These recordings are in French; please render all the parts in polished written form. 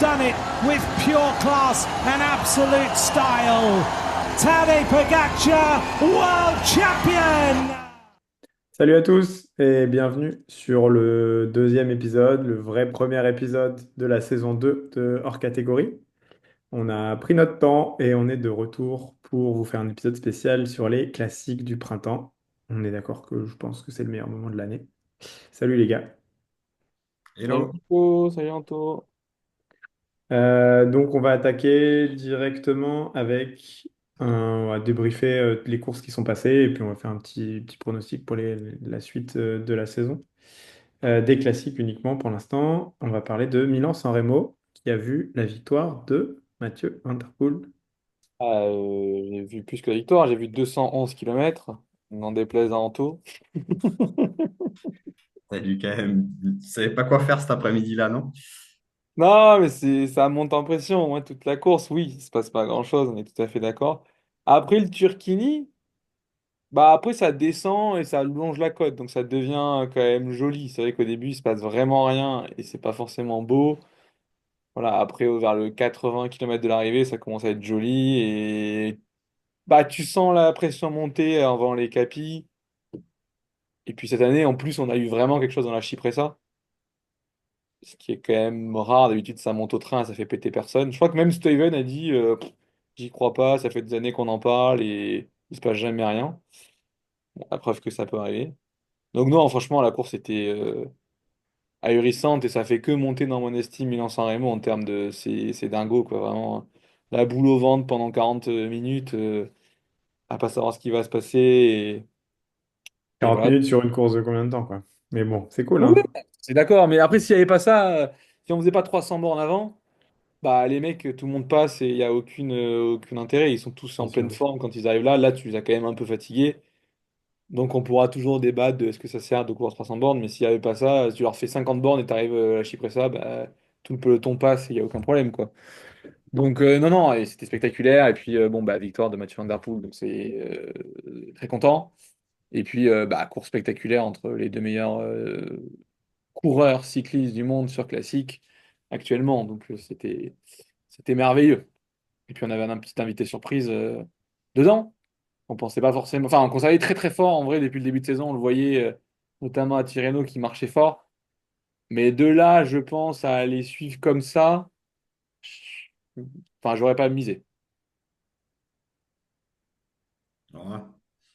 done it with pure class and absolute style. Tadej Pogacar, world champion! Salut à tous et bienvenue sur le deuxième épisode, le vrai premier épisode de la saison 2 de Hors Catégorie. On a pris notre temps et on est de retour pour vous faire un épisode spécial sur les classiques du printemps. On est d'accord que je pense que c'est le meilleur moment de l'année. Salut les gars. Salut Hello. Nico, salut Anto. Donc on va attaquer directement avec on va débriefer les courses qui sont passées et puis on va faire un petit pronostic pour la suite de la saison. Des classiques uniquement pour l'instant. On va parler de Milan-San Remo, qui a vu la victoire de Mathieu Van Der Poel. J'ai vu plus que la victoire, j'ai vu 211 kilomètres, n'en déplaise à Anto. T'as dû quand même. Tu savais pas quoi faire cet après-midi-là, non? Non, mais ça monte en pression, moi, toute la course, oui, il se passe pas grand-chose, on est tout à fait d'accord. Après le Turquini, bah après ça descend et ça longe la côte, donc ça devient quand même joli. C'est vrai qu'au début, il se passe vraiment rien et c'est pas forcément beau. Voilà, après, vers le 80 km de l'arrivée, ça commence à être joli et bah tu sens la pression monter avant les capis. Et puis cette année, en plus, on a eu vraiment quelque chose dans la Chypressa, ce qui est quand même rare. D'habitude, ça monte au train, ça fait péter personne. Je crois que même Steven a dit j'y crois pas, ça fait des années qu'on en parle et il se passe jamais rien. Bon, la preuve que ça peut arriver. Donc non, franchement, la course était ahurissante et ça fait que monter dans mon estime Milan-San Remo en termes de... C'est dingo, quoi, vraiment. La boule au ventre pendant 40 minutes, à pas savoir ce qui va se passer. Et 40 voilà. minutes sur une course de combien de temps, quoi. Mais bon, c'est cool, Oui, hein. c'est d'accord, mais après, s'il n'y avait pas ça, si on faisait pas 300 bornes avant, bah les mecs, tout le monde passe et il n'y a aucun intérêt. Ils sont tous Bien en pleine sûr. forme quand ils arrivent là. Là, tu les as quand même un peu fatigués. Donc on pourra toujours débattre de est-ce que ça sert de courir 300 bornes, mais s'il n'y avait pas ça, si tu leur fais 50 bornes et tu arrives à la Chypressa, bah, tout le peloton passe et il n'y a aucun problème, quoi. Donc non, non, et c'était spectaculaire. Et puis bon, bah, victoire de Mathieu Van Der Poel, donc c'est très content. Et puis bah, course spectaculaire entre les deux meilleurs coureurs cyclistes du monde sur classique actuellement. Donc c'était merveilleux. Et puis on avait un petit invité surprise dedans. On pensait pas forcément, enfin qu'on savait très très fort en vrai depuis le début de saison. On le voyait notamment à Tirreno qui marchait fort. Mais de là, je pense à les suivre comme ça, enfin j'aurais pas misé. Ouais.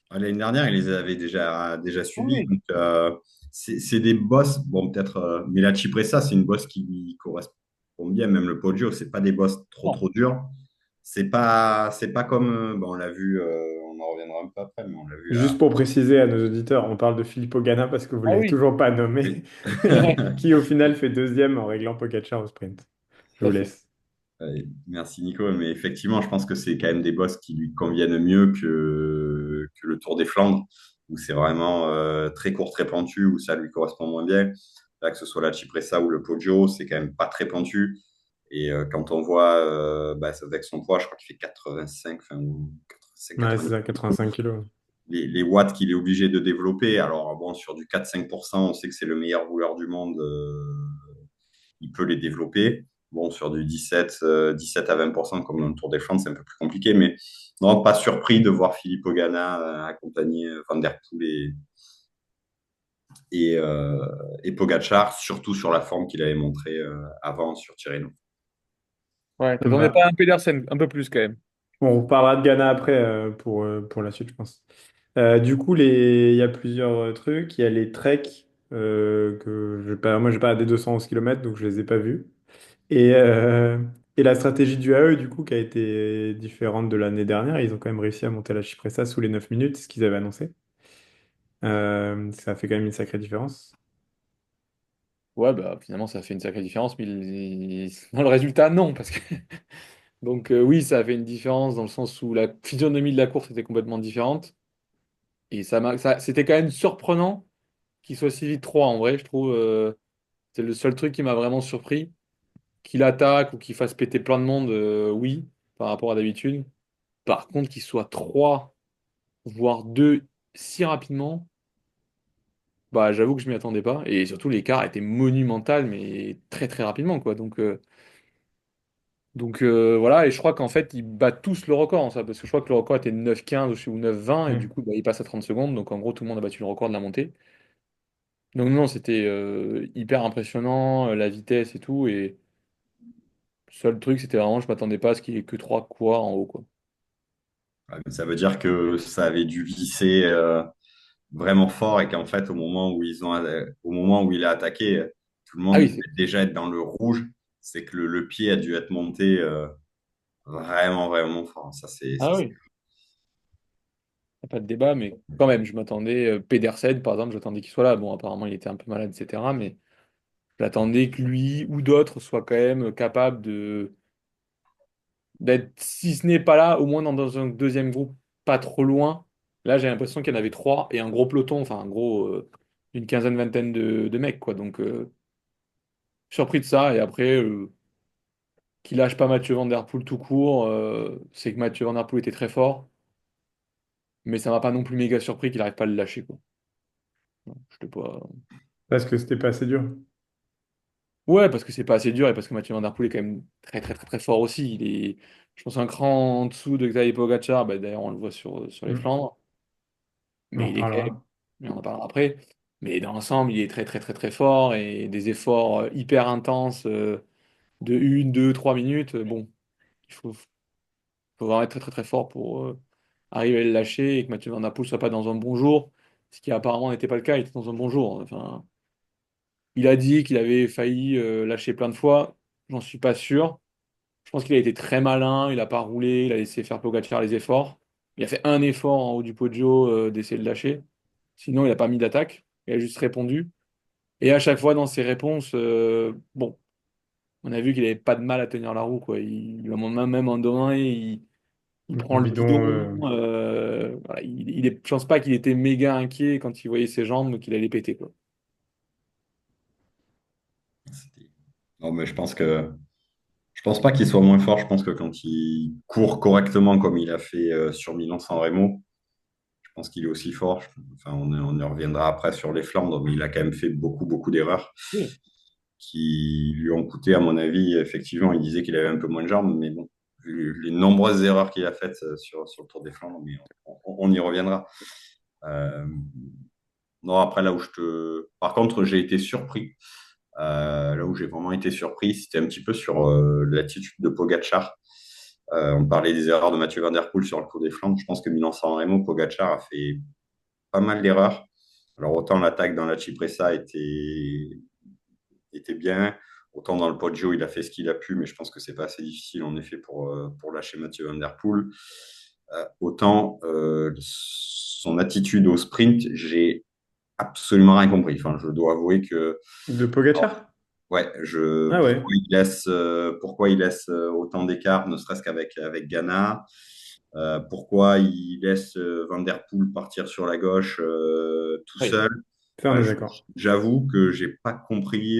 L'année dernière, ils les avaient déjà suivis. Oui. Donc, c'est des bosses. Bon, peut-être. Mais la Cipressa, c'est une bosse qui lui correspond bien. Même le Poggio, c'est pas des bosses trop, Non. trop dures. C'est pas comme. Bon, on l'a vu. On en reviendra un peu après, mais on l'a vu là. Juste pour préciser à nos auditeurs, on parle de Filippo Ganna parce que vous ne Ah l'avez oui, toujours pas Oui. nommé, qui au final fait deuxième en réglant Pogacar au sprint. Je tout vous à fait. laisse. Merci Nico, mais effectivement, je pense que c'est quand même des bosses qui lui conviennent mieux que le Tour des Flandres, où c'est vraiment très court, très pentu, où ça lui correspond moins bien. Là, que ce soit la Cipressa ou le Poggio, c'est quand même pas très pentu. Et quand on voit, bah, ça avec son poids, je crois qu'il fait 85, enfin, ou 85, Ouais, c'est 90. ça, 85 kilos. Les watts qu'il est obligé de développer. Alors, bon, sur du 4-5%, on sait que c'est le meilleur rouleur du monde. Il peut les développer. Bon, sur du 17 à 20%, comme dans le Tour des Flandres, c'est un peu plus compliqué. Mais non, pas surpris de voir Philippe Ogana accompagner Van Der Poel et, euh, et Pogacar, surtout sur la forme qu'il avait montrée avant sur Tirreno. Ouais, Ça me t'attendais pas à va. un Pedersen, un peu plus quand même. Bon, on reparlera de Ghana après pour la suite, je pense. Du coup, il y a plusieurs trucs. Il y a les treks que je pas, moi, j'ai pas des 211 km, donc je les ai pas vus. Et, euh, et la stratégie du AE, du coup, qui a été différente de l'année dernière, ils ont quand même réussi à monter la Chypressa sous les 9 minutes, ce qu'ils avaient annoncé. Ça a fait quand même une sacrée différence. Ouais, bah finalement ça fait une sacrée différence, mais dans le résultat, non, parce que donc oui, ça a fait une différence dans le sens où la physionomie de la course était complètement différente. Et c'était quand même surprenant qu'il soit si vite 3 en vrai, je trouve. C'est le seul truc qui m'a vraiment surpris. Qu'il attaque ou qu'il fasse péter plein de monde, oui, par rapport à d'habitude. Par contre, qu'il soit 3 voire 2 si rapidement, bah j'avoue que je m'y attendais pas. Et surtout, l'écart était monumental, mais très très rapidement, quoi. Donc, Donc voilà, et je crois qu'en fait, ils battent tous le record en ça, parce que je crois que le record était 9,15 ou 9,20, et du Hmm. coup, bah, il passe à 30 secondes, donc en gros, tout le monde a battu le record de la montée. Donc non, c'était hyper impressionnant, la vitesse et tout, et seul truc, c'était vraiment, je m'attendais pas à ce qu'il y ait que trois coureurs en haut, quoi. Ouais, mais ça veut dire que ça avait dû visser vraiment fort et qu'en fait, au moment où il a attaqué, tout le Ah monde oui, devait déjà être dans le rouge. C'est que le pied a dû être monté vraiment, vraiment fort. ah oui, y a pas de débat, mais quand même, je m'attendais, Pedersen, par exemple, j'attendais qu'il soit là. Bon, apparemment, il était un peu malade, etc., mais j'attendais que lui ou d'autres soient quand même capables d'être, si ce n'est pas là, au moins dans un deuxième groupe, pas trop loin. Là, j'ai l'impression qu'il y en avait trois et un gros peloton, enfin, un gros, une quinzaine, vingtaine de mecs, quoi. Donc, surpris de ça. Et après, qu'il lâche pas Mathieu Van Der Poel tout court, c'est que Mathieu Van Der Poel était très fort, mais ça m'a pas non plus méga surpris qu'il arrive pas à le lâcher, quoi. Je sais pas. Parce que c'était pas assez dur. Ouais, parce que c'est pas assez dur et parce que Mathieu Van Der Poel est quand même très, très, très, très fort aussi. Il est, je pense, un cran en dessous de Xavier Pogacar. Bah, d'ailleurs, on le voit sur les Hmm. Flandres. On en Mais il est quand même, reparlera. mais on en parlera après, mais dans l'ensemble, il est très très très très fort et des efforts hyper intenses de 1, 2, 3 minutes. Bon, faut vraiment être très très très fort pour arriver à le lâcher et que Mathieu Van Der Poel soit pas dans un bon jour, ce qui apparemment n'était pas le cas, il était dans un bon jour. Enfin, il a dit qu'il avait failli lâcher plein de fois, j'en suis pas sûr. Je pense qu'il a été très malin, il a pas roulé, il a laissé faire Pogacar les efforts. Il a fait un effort en haut du podio d'essayer de lâcher. Sinon, il n'a pas mis d'attaque. Il a juste répondu. Et à chaque fois, dans ses réponses, bon, on a vu qu'il n'avait pas de mal à tenir la roue, quoi. À un moment, même en 2-1, il prend Le le bidon. bidon, Voilà, je pense pas qu'il était méga inquiet quand il voyait ses jambes qu'il allait péter, quoi. C'était- Non, mais je pense pas qu'il soit moins fort. Je pense que quand il court correctement comme il a fait sur Milan-San Remo, je pense qu'il est aussi fort. Enfin, on y reviendra après sur les Flandres, mais il a quand même fait beaucoup, beaucoup d'erreurs Oui. qui lui ont coûté, à mon avis, effectivement, il disait qu'il avait un peu moins de jambes, mais bon, vu les nombreuses erreurs qu'il a faites sur le Tour des Flandres, mais on y reviendra. Euh, non, après, Par contre, j'ai été surpris. Là où j'ai vraiment été surpris, c'était un petit peu sur l'attitude de Pogacar. On parlait des erreurs de Mathieu Van Der Poel sur le Tour des Flandres. Je pense que Milan-San Remo, Pogacar a fait pas mal d'erreurs. Alors autant l'attaque dans la Cipressa était bien, autant dans le Poggio, il a fait ce qu'il a pu, mais je pense que c'est pas assez difficile en effet pour lâcher Mathieu Van Der Poel. Autant son attitude au sprint, j'ai absolument rien compris. Enfin, je dois avouer que de Pogacar. ouais, Ah ouais. pourquoi il laisse autant d'écart, ne serait-ce avec Ghana. Pourquoi il laisse Van Der Poel partir sur la gauche tout Oui. seul. Ça, on Ouais, est d'accord. j'avoue que j'ai pas compris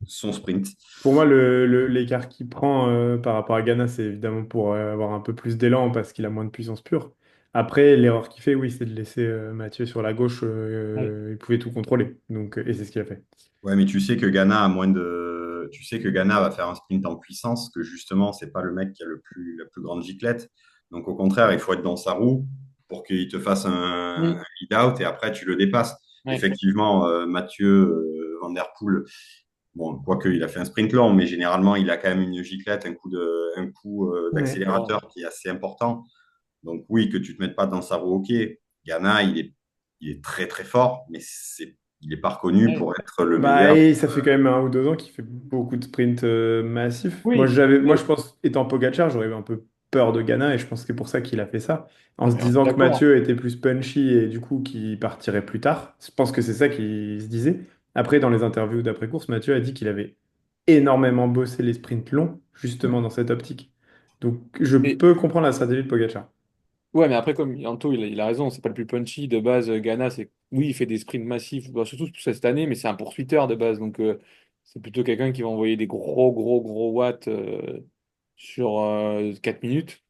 son sprint. Pour moi, l'écart qu'il prend par rapport à Ghana, c'est évidemment pour avoir un peu plus d'élan parce qu'il a moins de puissance pure. Après, l'erreur qu'il fait, oui, c'est de laisser Mathieu sur la gauche. Oui. Il pouvait tout contrôler. Donc, et c'est ce qu'il a fait. Ouais, mais tu sais que Ghana va faire un sprint en puissance, que justement, c'est pas le mec qui a la plus grande giclette. Donc, au contraire, il faut être dans sa roue pour qu'il te fasse un Mm. lead-out et après, tu le dépasses. Ouais. Effectivement, Mathieu Van Der Poel, bon, quoique il a fait un sprint long, mais généralement, il a quand même une giclette, un coup Ouais. Bon. d'accélérateur qui est assez important. Donc, oui, que tu te mettes pas dans sa roue, ok. Ghana, il est très, très fort, mais il est pas reconnu Ouais. pour être le Bah, meilleur. et ça fait quand même 1 ou 2 ans qu'il fait beaucoup de sprints massifs. Oui. Moi, je Oui. pense, étant Pogacar, j'aurais eu un peu peur de Ghana et je pense que c'est pour ça qu'il a fait ça. En se Mais on est disant que d'accord. Mathieu était plus punchy et du coup qu'il partirait plus tard. Je pense que c'est ça qu'il se disait. Après, dans les interviews d'après-course, Mathieu a dit qu'il avait énormément bossé les sprints longs, justement dans cette optique. Donc, je Mais peux comprendre la stratégie de Pogacar. ouais, mais après, comme Anto, il a raison, c'est pas le plus punchy de base. Ghana, oui, il fait des sprints massifs, bah, surtout cette année, mais c'est un poursuiteur de base. Donc, c'est plutôt quelqu'un qui va envoyer des gros, gros, gros watts sur 4 minutes.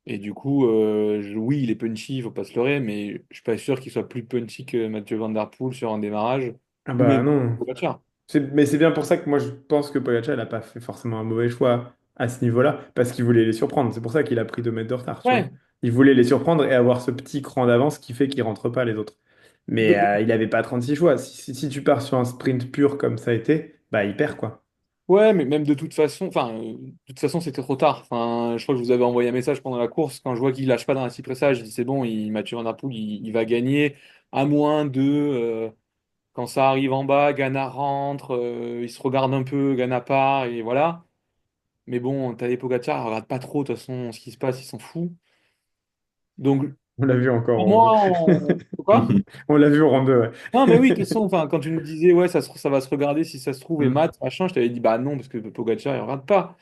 Et du coup, oui, il est punchy, il faut pas se leurrer, mais je suis pas sûr qu'il soit plus punchy que Mathieu Van Der Poel sur un démarrage, Ah ou bah même non. Pogacar. Mais c'est bien pour ça que moi je pense que Pogacar il n'a pas fait forcément un mauvais choix à ce niveau-là, parce qu'il voulait les surprendre. C'est pour ça qu'il a pris 2 mètres de retard, tu vois. Ouais. Il voulait les surprendre et avoir ce petit cran d'avance qui fait qu'il rentre pas les autres. Mais De- il n'avait pas 36 choix. Si tu pars sur un sprint pur comme ça a été, bah il perd quoi. Ouais, mais même de toute façon, de toute façon, c'était trop tard. Enfin, je crois que je vous avais envoyé un message pendant la course. Quand je vois qu'il lâche pas dans la cypressage, je dis c'est bon, Mathieu Van Der Poel, il va gagner. À moins de, quand ça arrive en bas, Ghana rentre, il se regarde un peu, Ghana part, et voilà. Mais bon, Tadej Pogacar, il regarde pas trop, de toute façon, ce qui se passe, il s'en fout. Donc, On l'a vu encore au pour rang 2. moi, quoi? On l'a vu au rang 2, ouais. Non, mais oui, de toute façon, enfin, quand tu nous disais, ouais, ça va se regarder si ça se trouve, et Mm. Matt, machin, je t'avais dit, bah non, parce que Pogacar, il regarde pas.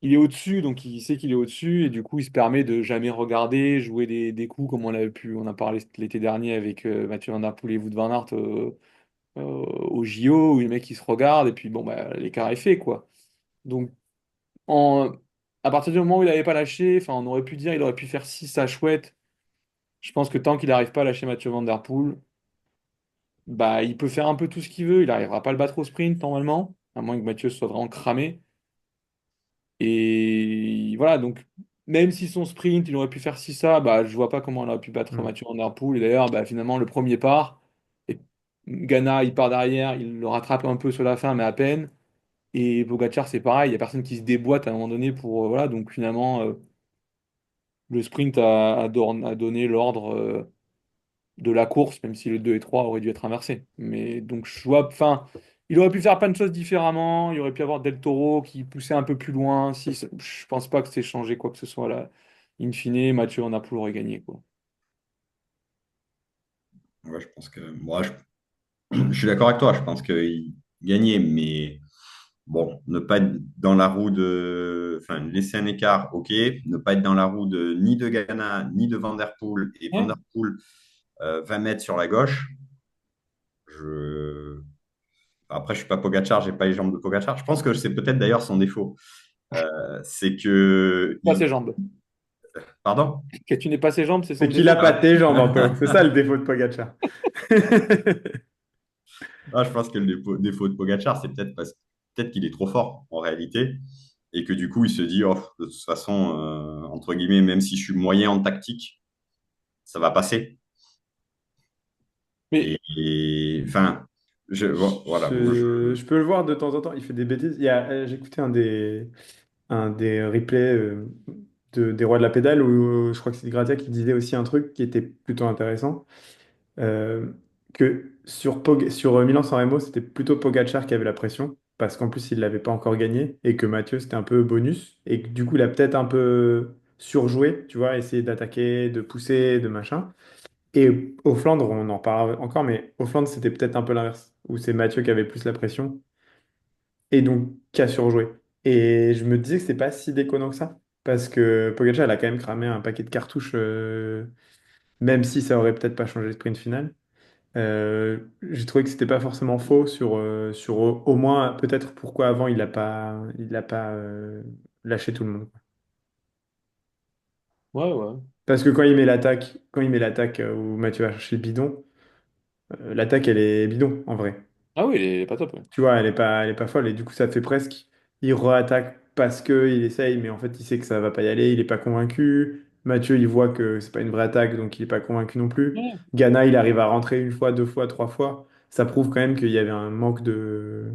Il est au-dessus, donc il sait qu'il est au-dessus, et du coup, il se permet de jamais regarder, jouer des coups comme on a parlé l'été dernier avec Mathieu Van Der Poel et Wout van Aert au JO, où les mecs ils se regardent, et puis bon, bah, l'écart est fait, quoi. Donc, en, à partir du moment où il n'avait pas lâché, enfin, on aurait pu dire, il aurait pu faire 6 à chouette. Je pense que tant qu'il n'arrive pas à lâcher Mathieu Van Der Poel, bah, il peut faire un peu tout ce qu'il veut, il n'arrivera pas à le battre au sprint, normalement, à moins que Mathieu soit vraiment cramé. Et voilà, donc même si son sprint, il aurait pu faire si ça, bah, je vois pas comment il aurait pu battre Mm. Mathieu Van Der Poel. Et d'ailleurs, bah, finalement, le premier part, et Ghana, il part derrière, il le rattrape un peu sur la fin, mais à peine. Et Pogacar, c'est pareil, il n'y a personne qui se déboîte à un moment donné pour. Voilà, donc finalement, le sprint a donné l'ordre de la course, même si le 2 et 3 auraient dû être inversés. Mais donc, je vois, enfin, il aurait pu faire plein de choses différemment. Il aurait pu avoir Del Toro qui poussait un peu plus loin. Si, je pense pas que c'est changé quoi que ce soit là. In fine, Mathieu Van Der Poel aurait gagné, quoi. Ouais, je pense que moi, je suis d'accord avec toi. Je pense qu'il gagnait, mais bon, ne pas être dans la roue de, enfin, laisser un écart, ok. Ne pas être dans la roue de ni de Ghana ni de Van Der Poel et Van Ouais, Der Poel 20 mètres sur la gauche. Je... Après, je suis pas Pogacar, j'ai pas les jambes de Pogacar. Je pense que c'est peut-être d'ailleurs son défaut. C'est que pas ses jambes. Pardon? Que tu n'aies pas ses jambes, c'est son C'est qu'il a défaut. pas tes jambes un peu. C'est ça le défaut de Pogacar. Ah, je pense que le défaut de Pogacar, c'est peut-être qu'il est trop fort en réalité et que du coup, il se dit, oh, de toute façon, entre guillemets, même si je suis moyen en tactique, ça va passer. Mais Enfin, voilà. Je peux le voir de temps en temps. Il fait des bêtises. J'ai écouté un des replays des Rois de la Pédale où je crois que c'est Gratia qui disait aussi un truc qui était plutôt intéressant. euh, que sur Milan-San Remo, c'était plutôt Pogacar qui avait la pression, parce qu'en plus, il l'avait pas encore gagné, et que Mathieu, c'était un peu bonus, et que du coup, il a peut-être un peu surjoué, tu vois, essayé d'attaquer, de pousser, de machin. Et au Flandre, on en parlera encore, mais au Flandre, c'était peut-être un peu l'inverse, où c'est Mathieu qui avait plus la pression, et donc qui a surjoué. Et je me disais que c'est pas si déconnant que ça, parce que Pogacar, elle a quand même cramé un paquet de cartouches, même si ça aurait peut-être pas changé le sprint final. J'ai trouvé que c'était pas forcément faux sur au moins peut-être pourquoi avant il a pas lâché tout le monde. ouais, ouais. Parce que quand il met l'attaque où Mathieu va chercher le bidon, l'attaque elle est bidon en vrai. Ah oui, il est pas top. Ouais. Tu vois, elle est pas folle et du coup ça fait presque il re-attaque parce que il essaye mais en fait il sait que ça va pas y aller, il est pas convaincu. Mathieu il voit que c'est pas une vraie attaque donc il est pas convaincu non plus. Ouais, Ghana il arrive à rentrer une fois, deux fois, trois fois. Ça prouve quand même qu'il y avait un manque de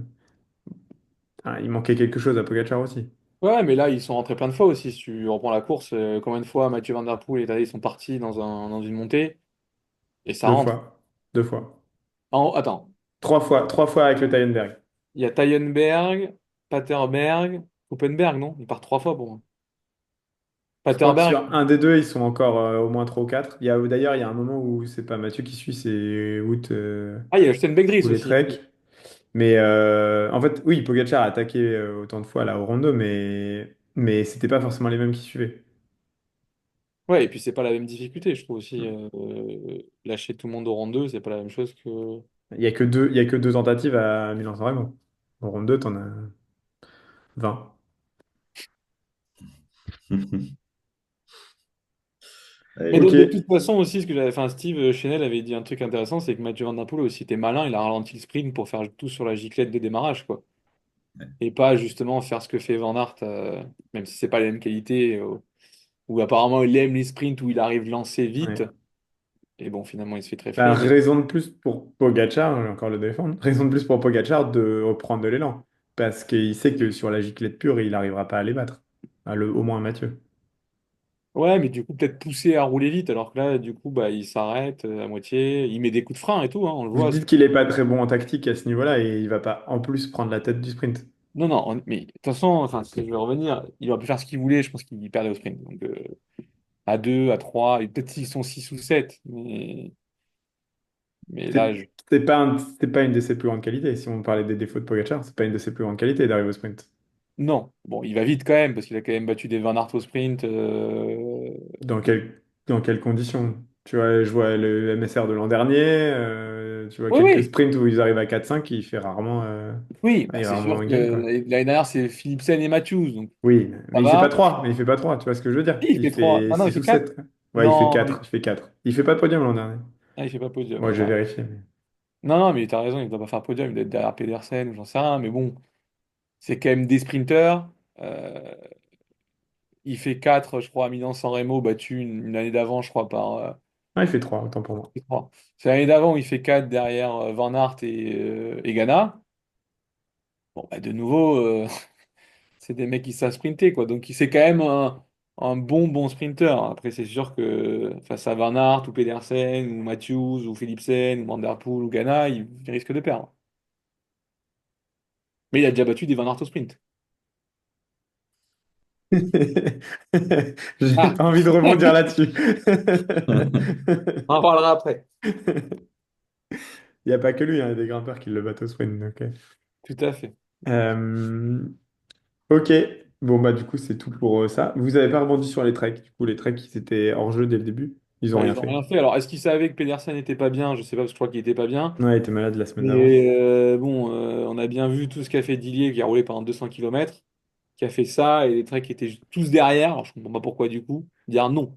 Ah, il manquait quelque chose à Pogacar aussi. ouais, mais là, ils sont rentrés plein de fois aussi. Si tu reprends la course, combien de fois Mathieu Van Der Poel et Tadej sont partis dans une montée et ça Deux rentre. fois. Deux fois. Attends, Trois fois avec le Tyenberg. il y a Tyenberg, Paterberg, Koppenberg, non? Il part 3 fois pour moi. Je crois que Paterberg, sur un des deux, ils sont encore au moins trois ou quatre. D'ailleurs, il y a un moment où c'est pas Mathieu qui suit, c'est Wout ah, il y a Steenbek-Dries ou les aussi. Trek. Mais en fait, oui, Pogacar a attaqué autant de fois là au rondo, mais c'était pas forcément les mêmes qui suivaient. Ouais, et puis c'est pas la même difficulté, je trouve aussi. Lâcher tout le monde au rang 2, c'est pas la même chose que. Il y a que deux tentatives à Milan-San Remo. Au rondo, t'en as 20. Mais Et- Ok. de toute façon aussi, ce que j'avais, enfin, Steve Chenel avait dit un truc intéressant, c'est que Mathieu Van Der Poel aussi était malin, il a ralenti le sprint pour faire tout sur la giclette de démarrage, quoi. Et pas justement faire ce que fait Van Aert, même si c'est pas les mêmes qualités, où apparemment il aime les sprints où il arrive lancé vite. Ouais. Et bon, finalement, il se fait Bah, tréfler. Mais raison de plus pour Pogacar, je vais encore le défendre, raison de plus pour Pogacar de reprendre de l'élan. Parce qu'il sait que sur la giclette pure, il n'arrivera pas à les battre. Au moins Mathieu. ouais, mais du coup, peut-être pousser à rouler vite, alors que là, du coup, bah, il s'arrête à moitié, il met des coups de frein et tout, hein, on le Vous voit. dites qu'il est pas très bon en tactique à ce niveau-là et il va pas en plus prendre la tête du sprint. Non, non, mais de toute façon, enfin, si je vais revenir, il aurait pu faire ce qu'il voulait, je pense qu'il perdait au sprint. Donc, à 2 à 3 et peut-être s'ils sont 6 ou 7 mais C'est là, c'est pas une de ses plus grandes qualités. Si on parlait des défauts de Pogacar, c'est pas une de ses plus grandes qualités d'arriver au sprint. non. Bon, il va vite quand même, parce qu'il a quand même battu des Van Aert au sprint. Dans quelles conditions? Tu vois, je vois le MSR de l'an dernier, tu vois Oui, quelques oui, sprints où ils arrivent à 4-5, il fait rarement, oui, bah, il c'est rarement sûr que gagne, quoi. l'année dernière, c'est Philipsen et Matthews, donc Oui, ça mais il fait pas va. 3, mais il fait pas 3. Tu vois ce que je veux dire? Si, il Il fait 3. fait Ah non, il 6 fait ou 4. 7. Ouais, il fait Non, 4. Il fait 4. Il fait pas de podium l'an dernier. il fait pas podium. Moi, je vais vérifier. Non, non, mais t'as raison, il doit pas faire podium, il doit être derrière Pedersen ou j'en sais rien, mais bon, c'est quand même des sprinters. Euh, il fait 4 je crois, à Milan-San Remo, battu une année d'avant, je crois, par. Ah, il fait 3, autant pour moi. Je crois. C'est l'année d'avant où il fait 4 derrière Van Aert et Ghana. Bon, bah, de nouveau, c'est des mecs qui savent sprinter, quoi. Donc, c'est quand même un bon sprinter. Après, c'est sûr que face à Van Aert ou Pedersen ou Matthews ou Philipsen ou Van Der Poel ou Ghana, il risque de perdre. Mais il a déjà battu des Van Aert au sprint. J'ai Ah, pas envie de rebondir là-dessus. on en parlera après. Il n'y a pas que lui, hein, il y a des grimpeurs qui le battent au sprint. Donc, Tout à fait. euh, ok, bon, bah, du coup, c'est tout pour ça. Vous avez pas rebondi sur les treks. Du coup, les treks, ils étaient hors jeu dès le début. Ils ont Bah, rien ils n'ont fait. rien fait. Alors, est-ce qu'ils savaient que Pedersen n'était pas bien? Je sais pas, parce que je crois qu'il n'était pas bien. Ouais, il était malade la semaine d'avant. Mais bon, on a bien vu tout ce qu'a fait Dillier, qui a roulé pendant 200 kilomètres, qui a fait ça, et les treks étaient tous derrière. Alors, je comprends pas pourquoi du coup. Dire non.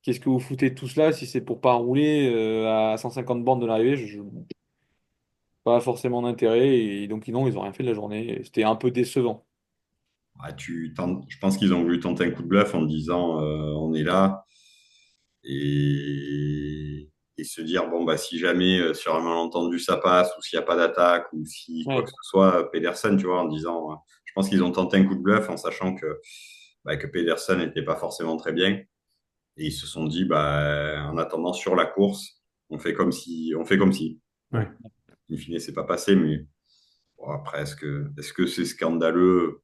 Qu'est-ce que vous foutez de tout cela si c'est pour pas rouler à 150 bornes de l'arrivée? Pas forcément d'intérêt. Et donc, non, ils ont rien fait de la journée. Et c'était un peu décevant. Ah, je pense qu'ils ont voulu tenter un coup de bluff en disant on est là et se dire bon bah si jamais sur un malentendu ça passe ou s'il n'y a pas d'attaque ou si quoi que Ouais. ce soit Pedersen tu vois en disant je pense qu'ils ont tenté un coup de bluff en sachant que Pedersen n'était pas forcément très bien et ils se sont dit bah en attendant sur la course on fait comme si Ouais. bon in fine c'est pas passé mais bon, après est-ce que c'est scandaleux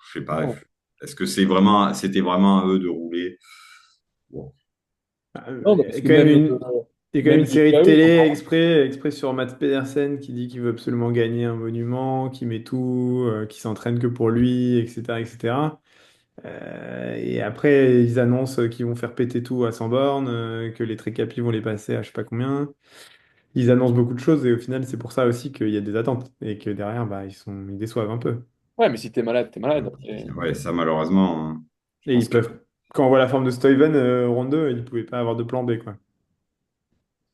je sais pas. Non. Est-ce que c'était vraiment à eux de rouler? Bon. Non, Il y parce a que quand même même, il y a quand même même une série de GPA, télé encore. exprès sur Mats Pedersen qui dit qu'il veut absolument gagner un monument, qui met tout, qui s'entraîne que pour lui, etc., etc. Et après, ils annoncent qu'ils vont faire péter tout à 100 bornes, que les Trécapis vont les passer à je sais pas combien. Ils annoncent beaucoup de choses et au final, c'est pour ça aussi qu'il y a des attentes et que derrière, bah, ils déçoivent un peu. Ouais, mais si t'es malade, t'es malade. Après. Ouais, ça malheureusement, je Et pense ils que peuvent, quand on voit la forme de Stuyven, round 2, ils ne pouvaient pas avoir de plan B, quoi.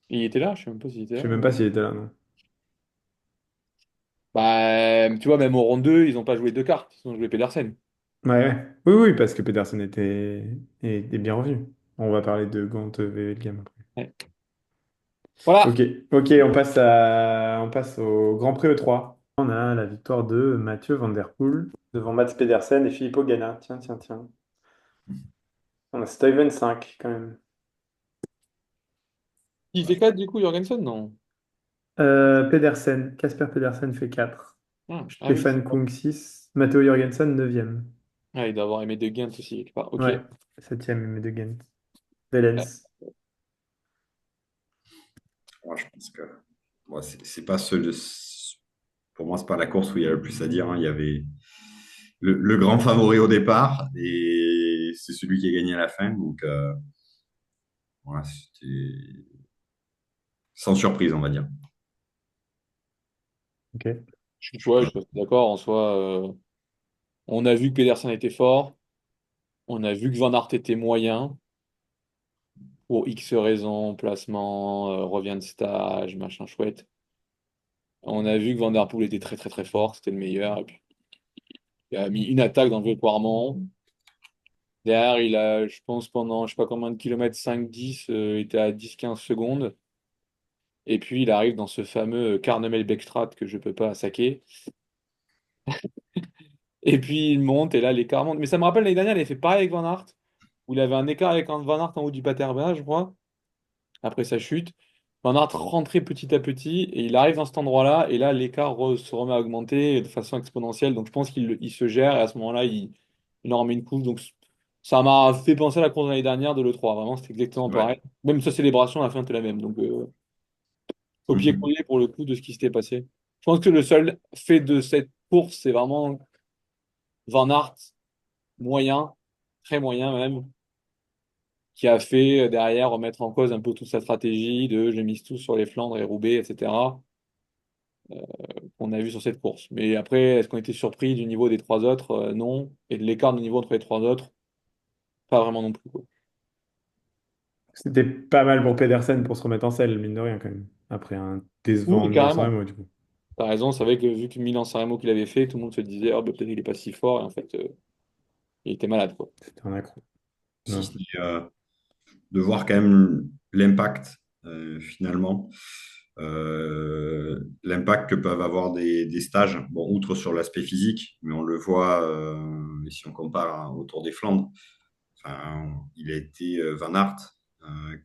Il était là, je sais même pas s'il était Je là. sais même pas s'il était là, non. Bah, tu vois, même au round 2 ils ont pas joué deux cartes, ils ont joué Pedersen. Ouais, ouais. Oui, oui, parce que Pedersen était bien revenu. On va parler de Gant Wevelgem après. Ouais. Voilà. Ok, ok, on passe au Grand Prix E3. On a la victoire de Mathieu Van Der Poel devant Mats Pedersen et Filippo Ganna. Tiens, tiens, tiens. On a Steven 5 quand même. Il fait 4 du coup, Jorgensen? Non. Pedersen, Casper Pedersen fait 4. Ah oui, c'est Stefan vrai. Kung 6. Matteo Jorgensen 9e. Ah, il doit avoir aimé De Ghent aussi, quelque part. Ok. Ouais, 7e, mais de Ghent. Velens. moi, je pense que moi, c'est pas pour moi, c'est pas la course où il y a le plus à dire, hein. Il y avait le grand favori au départ et c'est celui qui a gagné à la fin. Donc, voilà, c'était sans surprise, on va dire. Ok. Ouais, je suis d'accord. En soi, on a vu que Pedersen était fort. On a vu que Van Aert était moyen. pour X raisons, placement, revient de stage, machin chouette. On a vu que Van Der Poel était très très très fort, c'était le meilleur. Et puis, il a mis une attaque dans le vieux Quarmont. Derrière, il a, je pense, pendant je sais pas combien de kilomètres, 5-10, il était à 10-15 secondes. Et puis, il arrive dans ce fameux Karnemel-Beckstraat que je peux pas saquer. Et puis, il monte, et là, l'écart monte. Mais ça me rappelle l'année dernière, il avait fait pareil avec Van Aert, où il avait un écart avec Van Aert en haut du Paterberg, je crois, après sa chute. Van Aert rentrait petit à petit, et il arrive dans cet endroit-là, et là, l'écart se remet à augmenter de façon exponentielle. Donc, je pense qu'il se gère, et à ce moment-là, il en remet une couche. Donc, ça m'a fait penser à la course de l'année dernière de l'E3. Vraiment, c'était exactement Ouais. pareil. Même sa célébration, à la fin, était la même. Donc, Mhm. copier-coller pour le coup de ce qui s'était passé. Je pense que le seul fait de cette course, c'est vraiment Van Aert, moyen, très moyen même, qui a fait derrière remettre en cause un peu toute sa stratégie de je mise tout sur les Flandres et Roubaix, etc., qu'on a vu sur cette course. Mais après, est-ce qu'on était surpris du niveau des trois autres? Non. Et de l'écart de niveau entre les trois autres? Pas vraiment non plus, quoi. C'était pas mal pour Pedersen pour se remettre en selle, mine de rien, quand même. Après un décevant Oui, Milan-San carrément. Remo, du coup. T'as raison, c'est vrai que vu que Milan-San Remo qu'il avait fait, tout le monde se disait, oh, bah, peut-être il est pas si fort, et en fait, il était malade, quoi. C'était un accro. Si Non. ce n'est de voir quand même l'impact finalement, l'impact que peuvent avoir des stages, bon, outre sur l'aspect physique, mais on le voit, si on compare au Tour des Flandres, enfin, il a été Van Aert,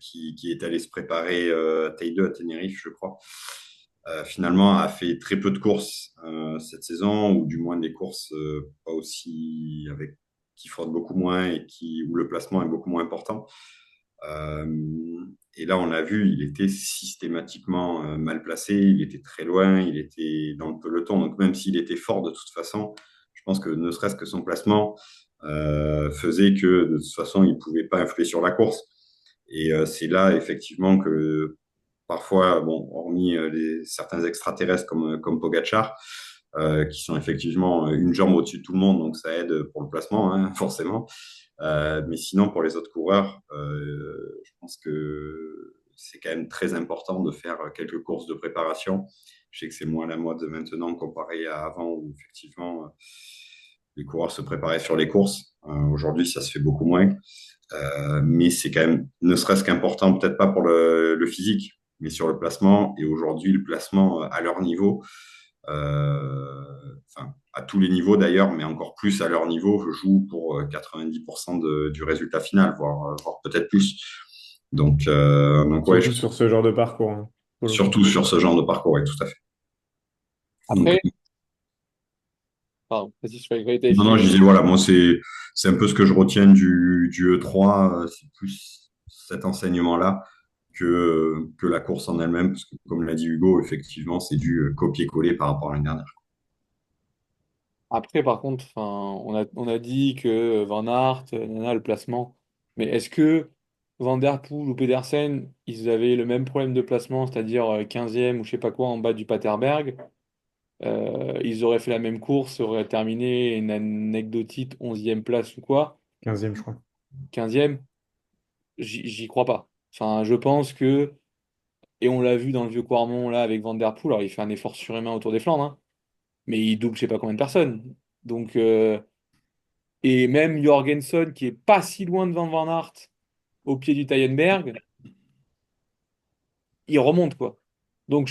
qui est allé se préparer Taille 2 à Tenerife, je crois. Finalement, a fait très peu de courses cette saison, ou du moins des courses pas aussi avec qui frottent beaucoup moins et où le placement est beaucoup moins important. Euh, et là, on l'a vu, il était systématiquement mal placé, il était très loin, il était dans le peloton. Donc, même s'il était fort de toute façon, je pense que ne serait-ce que son placement faisait que de toute façon, il ne pouvait pas influer sur la course. Et c'est là, effectivement, que parfois, bon, hormis certains extraterrestres comme Pogacar, qui sont effectivement une jambe au-dessus de tout le monde, donc ça aide pour le placement, hein, forcément. Mais sinon, pour les autres coureurs, je pense que c'est quand même très important de faire quelques courses de préparation. Je sais que c'est moins la mode maintenant comparé à avant où effectivement les coureurs se préparaient sur les courses. Aujourd'hui, ça se fait beaucoup moins. Mais c'est quand même, ne serait-ce qu'important, peut-être pas pour le physique, mais sur le placement. Et aujourd'hui, le placement à leur niveau, enfin, à tous les niveaux d'ailleurs, mais encore plus à leur niveau, je joue pour 90% du résultat final, voire peut-être plus. Donc ouais, Surtout sur ce genre de parcours, hein, pour le coup. surtout sur ce genre de parcours, ouais, tout à fait. Donc, Après, pardon, vas-y, je croyais que t'avais non, non, fini. je disais, voilà, moi, c'est un peu ce que je retiens du E3, c'est plus cet enseignement-là que la course en elle-même, parce que, comme l'a dit Hugo, effectivement, c'est du copier-coller par rapport à l'année dernière. Après, par contre, enfin, on a dit que Van Aert, nana, le placement. Mais est-ce que Van Der Poel ou Pedersen, ils avaient le même problème de placement, c'est-à-dire 15e ou je sais pas quoi en bas du Paterberg? Ils auraient fait la même course, auraient terminé une anecdotique 11e place ou quoi? 15e, je crois. 15e? J'y crois pas. Enfin, je pense que, et on l'a vu dans le vieux Quarmont là avec Van Der Poel, alors il fait un effort surhumain autour des Flandres, hein, mais il double je sais pas combien de personnes. Donc, et même Jorgensen, qui est pas si loin devant Van Aert, au pied du Taillenberg, il remonte, quoi. Donc,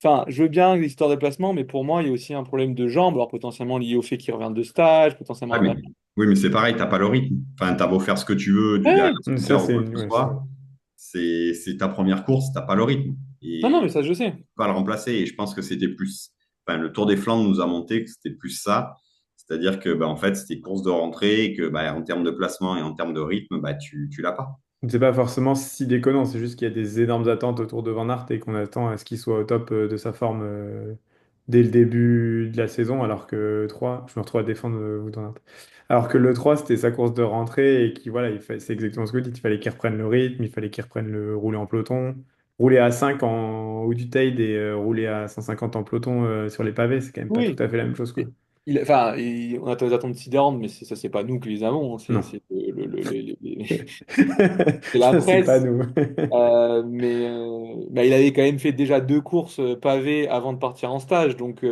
enfin, je veux bien l'histoire de placement, mais pour moi, il y a aussi un problème de jambes, alors potentiellement lié au fait qu'il revient de stage, potentiellement Ouais, un mais, match. oui, mais c'est pareil, t'as pas le rythme. Enfin, t'as beau faire ce que tu veux, du derrière Ouais. Ça, sprinter ou c'est quoi que ce ouais, soit, c'est ta première course, t'as pas le rythme. Non, non, mais Et ça, je sais. pas le remplacer. Et je pense que c'était plus. Enfin, le Tour des Flandres nous a montré que c'était plus ça. C'est-à-dire que, bah, en fait, c'était course de rentrée et que, bah, en termes de placement et en termes de rythme, bah, tu l'as pas. c'est pas forcément si déconnant, c'est juste qu'il y a des énormes attentes autour de Van Aert et qu'on attend à ce qu'il soit au top de sa forme dès le début de la saison, alors que 3, je me retrouve à défendre Van Aert. Alors que le 3 c'était sa course de rentrée et qui, voilà, c'est exactement ce que vous dites, il fallait qu'il reprenne le rythme, il fallait qu'il reprenne le rouler en peloton. Rouler à 5 en haut du tail et rouler à 150 en peloton sur les pavés, c'est quand même pas tout Oui. à fait la même chose, quoi. Enfin, on a des attentes sidérantes, mais ça, c'est pas nous qui les avons, hein, Non. c'est c'est la Ça, c'est pas presse. nous. Mais il avait quand même fait déjà 2 courses pavées avant de partir en stage, donc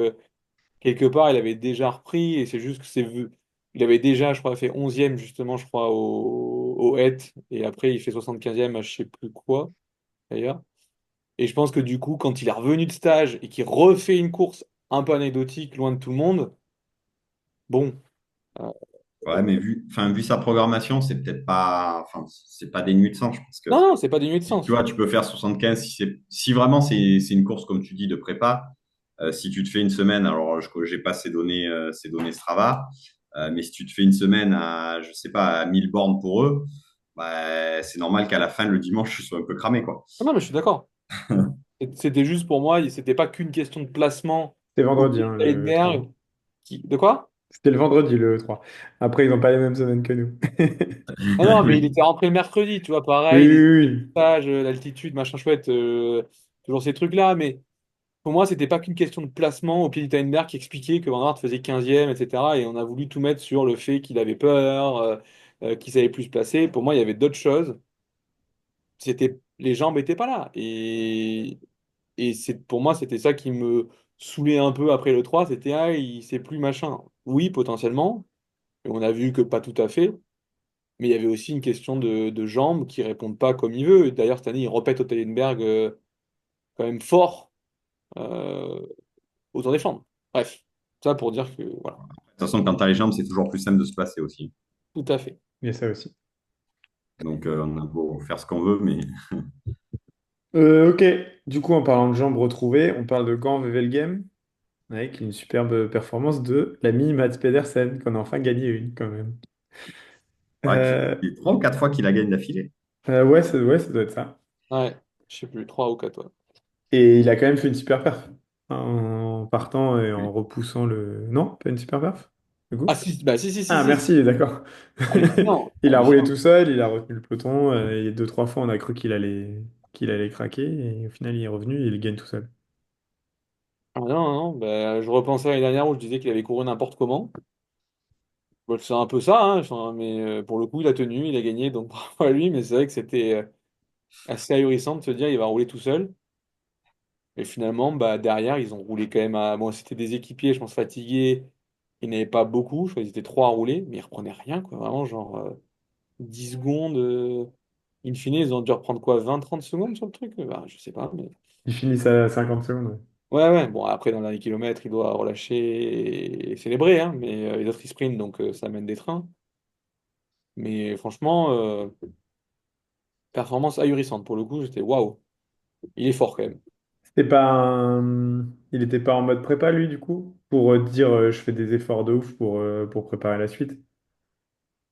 quelque part, il avait déjà repris, et c'est juste que il avait déjà, je crois, fait 11e, justement, je crois, au Het, et après, il fait 75e à je sais plus quoi, d'ailleurs. Et je pense que du coup, quand il est revenu de stage et qu'il refait une course un peu anecdotique, loin de tout le monde, bon, euh, Ouais, mais vu sa programmation, c'est peut-être pas, enfin, c'est pas dénué de sens. Je pense que non, non, c'est pas dénué de tu sens. vois, tu peux faire 75 si vraiment c'est une course, comme tu dis, de prépa. Si tu te fais une semaine, alors je n'ai pas ces données Strava, mais si tu te fais une semaine à, je sais pas, à 1000 bornes pour eux, bah, c'est normal qu'à la fin, le dimanche, tu sois un peu cramé, quoi. Non, non, mais je suis d'accord. C'était juste pour moi, c'était pas qu'une question de placement C'était au vendredi, pied hein, de le 3. Steinberg. De quoi? C'était le vendredi, le 3. Après, ils n'ont pas les mêmes semaines que nous. Non, non, mais il Oui. était rentré le mercredi, tu vois, Oui, pareil, les oui, stages, l'altitude, machin chouette, toujours ces trucs-là, mais pour moi, c'était pas qu'une question de placement au pied du Steinberg qui expliquait que Van Aert faisait 15e, etc. Et on a voulu tout mettre sur le fait qu'il avait peur, qu'il savait plus se placer. Pour moi, il y avait d'autres choses. Les jambes n'étaient pas là. Et pour moi, c'était ça qui me saoulait un peu après le 3, c'était ah, il sait plus machin. Oui, potentiellement, et on a vu que pas tout à fait, mais il y avait aussi une question de jambes qui répondent pas comme il veut. Et d'ailleurs, cette année, il répète au Tellenberg quand même fort euh, au Tour des Flandres. Bref, ça pour dire que voilà, De toute façon, quand tu as les jambes, c'est toujours plus simple de se placer aussi. tout à fait. il y a ça aussi. Donc, on a beau faire ce qu'on veut, mais Ok, du coup, en parlant de jambes retrouvées, on parle de Gant Wevelgem, avec une superbe performance de l'ami Mats Pedersen, qu'on a enfin gagné une quand même. ouais, puis Euh, il y a 3 ou 4 fois qu'il a gagné d'affilée. ouais, ça doit être ça. Ouais, je sais plus, 3 ou 4. Ouais. Et il a quand même fait une super perf, hein, en partant et en Oui. repoussant le... Non, pas une super perf, du Ah coup? si, bah si, si, si, Ah, si, si. merci, d'accord. Hallucinant, Il a roulé hallucinant. tout seul, il a retenu le peloton, et 2, 3 fois, on a cru qu'il allait craquer, et au final, il est revenu et il gagne tout seul. Ah non, non, non, bah, je repensais à l'année dernière où je disais qu'il avait couru n'importe comment. Bon, c'est un peu ça, hein, mais pour le coup, il a tenu, il a gagné, donc bravo à lui, mais c'est vrai que c'était assez ahurissant de se dire il va rouler tout seul. Et finalement, bah, derrière, ils ont roulé quand même à. Bon, c'était des équipiers, je pense, fatigués. Ils n'avaient pas beaucoup, je crois qu'ils étaient 3 à rouler, mais ils reprenaient rien, quoi. Vraiment, genre 10 secondes. In fine, ils ont dû reprendre quoi, 20 30 secondes sur le truc? Bah, je sais pas, mais. Il finit à 50 secondes. Ouais. Ouais, ouais, bon, après, dans le dernier kilomètre, il doit relâcher et célébrer, hein, mais les autres, ils sprintent, donc ça mène des trains. Mais franchement, performance ahurissante. Pour le coup, j'étais waouh, il est fort quand même. C'était pas Il était pas en mode prépa, lui, du coup, pour dire je fais des efforts de ouf pour préparer la suite.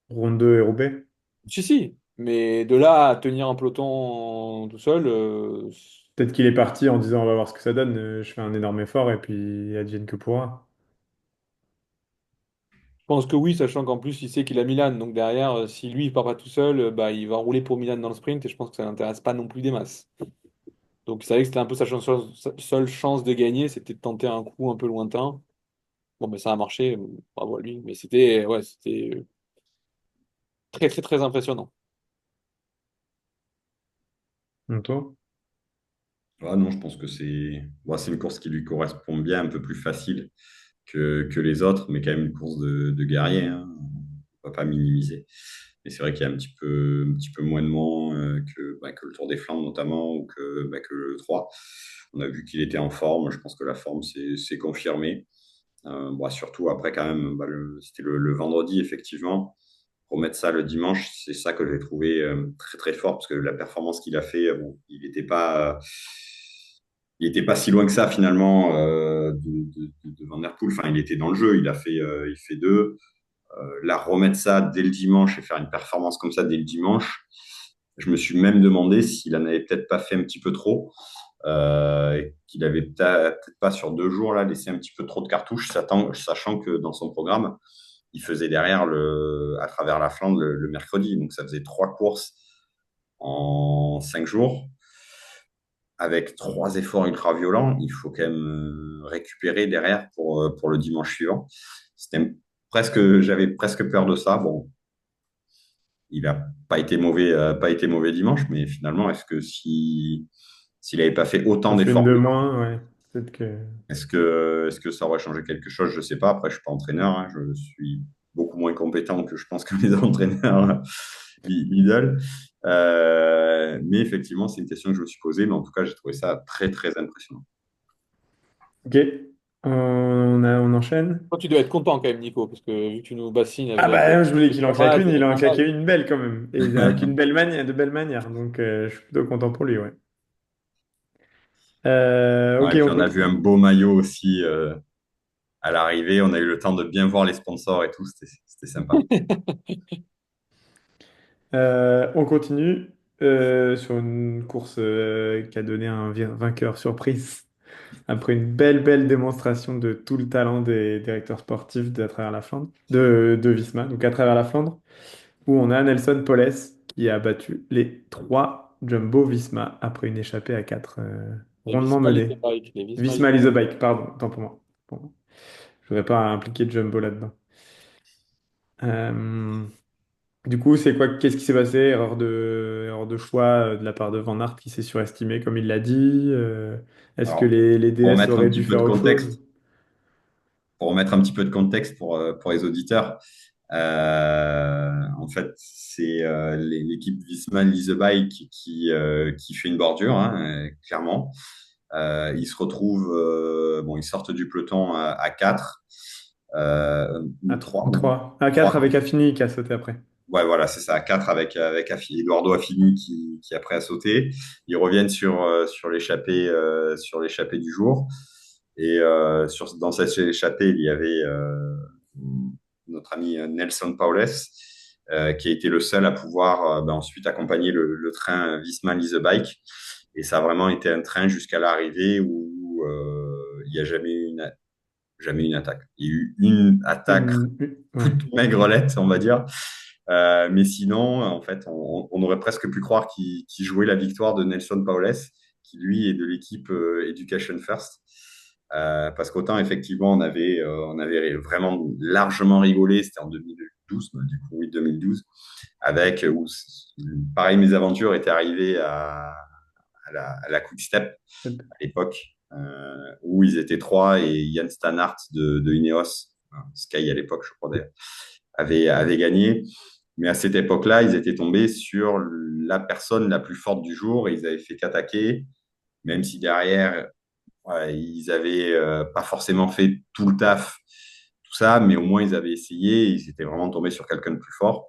Ronde 2 et Roubaix. Si, si, mais de là à tenir un peloton tout seul, Peut-être qu'il est parti en disant on va voir ce que ça donne, je fais un énorme effort et puis advienne que pourra. je pense que oui, sachant qu'en plus, il sait qu'il a Milan. Donc derrière, si lui, il part pas tout seul, bah, il va rouler pour Milan dans le sprint et je pense que ça n'intéresse pas non plus des masses. Donc il savait que c'était un peu sa seule chance de gagner, c'était de tenter un coup un peu lointain. Bon, mais ça a marché, bravo à lui. Mais c'était ouais, c'était très, très, très impressionnant. Donc toi? Ah non, je pense que c'est une course qui lui correspond bien, un peu plus facile que les autres, mais quand même une course de guerrier, hein. On va pas minimiser. Et c'est vrai qu'il y a un petit peu moins de monde que le Tour des Flandres notamment, ou que le 3. On a vu qu'il était en forme. Je pense que la forme s'est confirmée. Bon, surtout après, quand même, c'était le vendredi, effectivement. Pour mettre ça le dimanche, c'est ça que j'ai trouvé très, très fort, parce que la performance qu'il a fait, bon, il était pas si loin que ça, finalement, de Van Der Poel. Enfin, il était dans le jeu, il fait deux. La remettre ça dès le dimanche et faire une performance comme ça dès le dimanche, je me suis même demandé s'il en avait peut-être pas fait un petit peu trop, qu'il avait peut-être pas sur 2 jours là laissé un petit peu trop de cartouches, sachant que dans son programme, il faisait derrière à travers la Flandre le mercredi, donc ça faisait 3 courses en 5 jours avec 3 efforts ultra violents. Il faut quand même récupérer derrière pour le dimanche suivant. j'avais presque peur de ça. Bon, il n'a pas été mauvais dimanche, mais finalement, est-ce que s'il n'avait pas fait autant Parce qu'une d'efforts de que moins, ouais. Peut-être que. est-ce que ça aurait changé quelque chose? Je ne sais pas. Après, je ne suis pas entraîneur, hein. Je suis beaucoup moins compétent que je pense que les entraîneurs Lidl. Mais effectivement, c'est une question que je me suis posée. Mais en tout cas, j'ai trouvé ça très, très impressionnant. Ok. On enchaîne. Toi, tu dois être content quand même, Nico, parce que vu que tu nous bassines Ah avec bah, je voulais qu'il en un claque match, une, il en a un match. claqué une belle quand même. Et avec une belle manière, de belle manière. Donc, je suis plutôt content pour lui, ouais. Ouais, Ok, et puis, on on a vu un continue. beau maillot aussi à l'arrivée. On a eu le temps de bien voir les sponsors et tout. C'était sympa. On continue sur une course qui a donné un vainqueur surprise. Après une belle, belle démonstration de tout le talent des directeurs sportifs à travers la Flandre, de Visma, donc à travers la Flandre, où on a Nelson Poles qui a battu les trois Jumbo Visma après une échappée à quatre, Les rondement Visma menée. Bike, les Visma Visma Lease a Bike, pardon, tant pour moi. Bon, je voudrais pas impliquer Jumbo là-dedans. Euh, du coup, c'est quoi, qu'est-ce qui s'est passé? Erreur de choix de la part de Van Aert qui s'est surestimé comme il l'a dit. Est-ce que Alors, les pour DS remettre un auraient petit dû peu de faire autre chose? contexte, pour les auditeurs, en fait, c'est l'équipe Visma Lease a Bike qui fait une bordure, hein, clairement. Ils se retrouvent, bon, ils sortent du peloton à 4, À ou 3, 3. À 4 3. avec Affini qui a sauté après. Ouais, voilà, c'est ça, à 4 avec Eduardo Affini qui après a sauté. Ils reviennent sur l'échappée du jour. Et dans cette échappée, il y avait notre ami Nelson Paules, qui a été le seul à pouvoir ensuite accompagner le train Visma Lease a Bike. Et ça a vraiment été un train jusqu'à l'arrivée où il n'y a jamais eu une attaque. Il y a eu une attaque Ouais. toute maigrelette, on va dire. Mais sinon, en fait, on aurait presque pu croire qu'il jouait la victoire de Nelson Paules, qui lui est de l'équipe Education First. Parce qu'autant, effectivement, on avait vraiment largement rigolé, c'était en 2012, du coup, oui, 2012, avec où, pareil, mes aventures étaient arrivées à la Quick Step à l'époque, où ils étaient trois et Jan Stannard de Ineos, Sky à l'époque, je crois d'ailleurs, avait gagné. Mais à cette époque-là, ils étaient tombés sur la personne la plus forte du jour et ils avaient fait qu'attaquer, même si derrière, ouais, ils avaient pas forcément fait tout le taf, tout ça, mais au moins ils avaient essayé, ils étaient vraiment tombés sur quelqu'un de plus fort.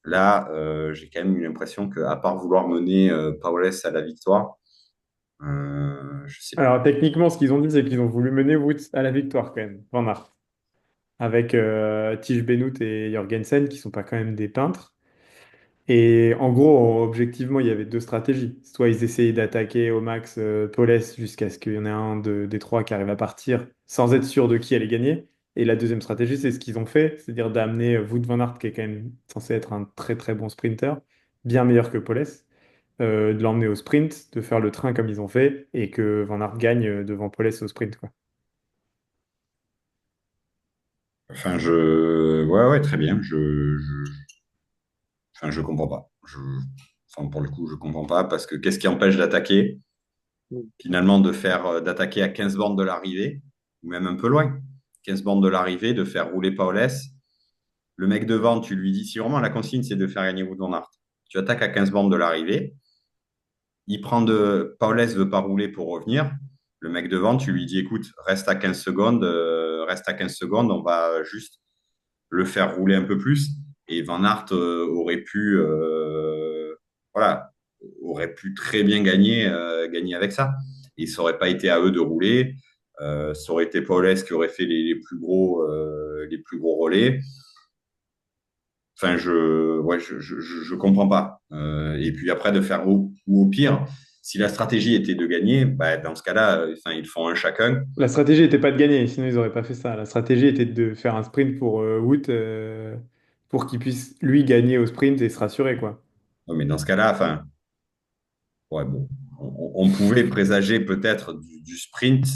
Là, j'ai quand même eu l'impression qu'à part vouloir mener Paules à la victoire, je sais pas. Alors techniquement, ce qu'ils ont dit, c'est qu'ils ont voulu mener Woods à la victoire quand même, Van Aert, avec Tige Benoît et Jorgensen qui sont pas quand même des peintres. Et en gros, objectivement, il y avait deux stratégies. Soit ils essayaient d'attaquer au max Paulès jusqu'à ce qu'il y en ait des trois qui arrive à partir sans être sûr de qui allait gagner. Et la deuxième stratégie, c'est ce qu'ils ont fait, c'est-à-dire d'amener Wout van Aert, qui est quand même censé être un très très bon sprinter, bien meilleur que Paulès, de l'emmener au sprint, de faire le train comme ils ont fait, et que Van Aert gagne devant Paulès au sprint, quoi. Enfin, ouais, ouais, très bien. Enfin, je comprends pas. Enfin, pour le coup, je comprends pas parce que qu'est-ce qui empêche d'attaquer? Finalement, d'attaquer à 15 bornes de l'arrivée, ou même un peu loin. 15 bornes de l'arrivée, de faire rouler Paulès. Le mec devant, tu lui dis, si vraiment la consigne, c'est de faire gagner Wout van Aert, tu attaques à 15 bornes de l'arrivée, Paulès veut pas rouler pour revenir. Le mec devant, tu lui dis, écoute, reste à 15 secondes, on va juste le faire rouler un peu plus. Et Van Aert voilà, aurait pu très bien gagner avec ça. Et ça n'aurait pas été à eux de rouler. Ça aurait été Paulès qui aurait fait les plus gros relais. Enfin, ouais, je comprends pas. Et puis après, de faire ou au pire, si la stratégie était de gagner, bah, dans ce cas-là, enfin, ils font un chacun. La stratégie n'était pas de gagner, sinon ils n'auraient pas fait ça. La stratégie était de faire un sprint pour Wout, pour qu'il puisse lui gagner au sprint et se rassurer, quoi. Ouais, mais dans ce cas-là, enfin, ouais, bon, on pouvait présager peut-être du sprint.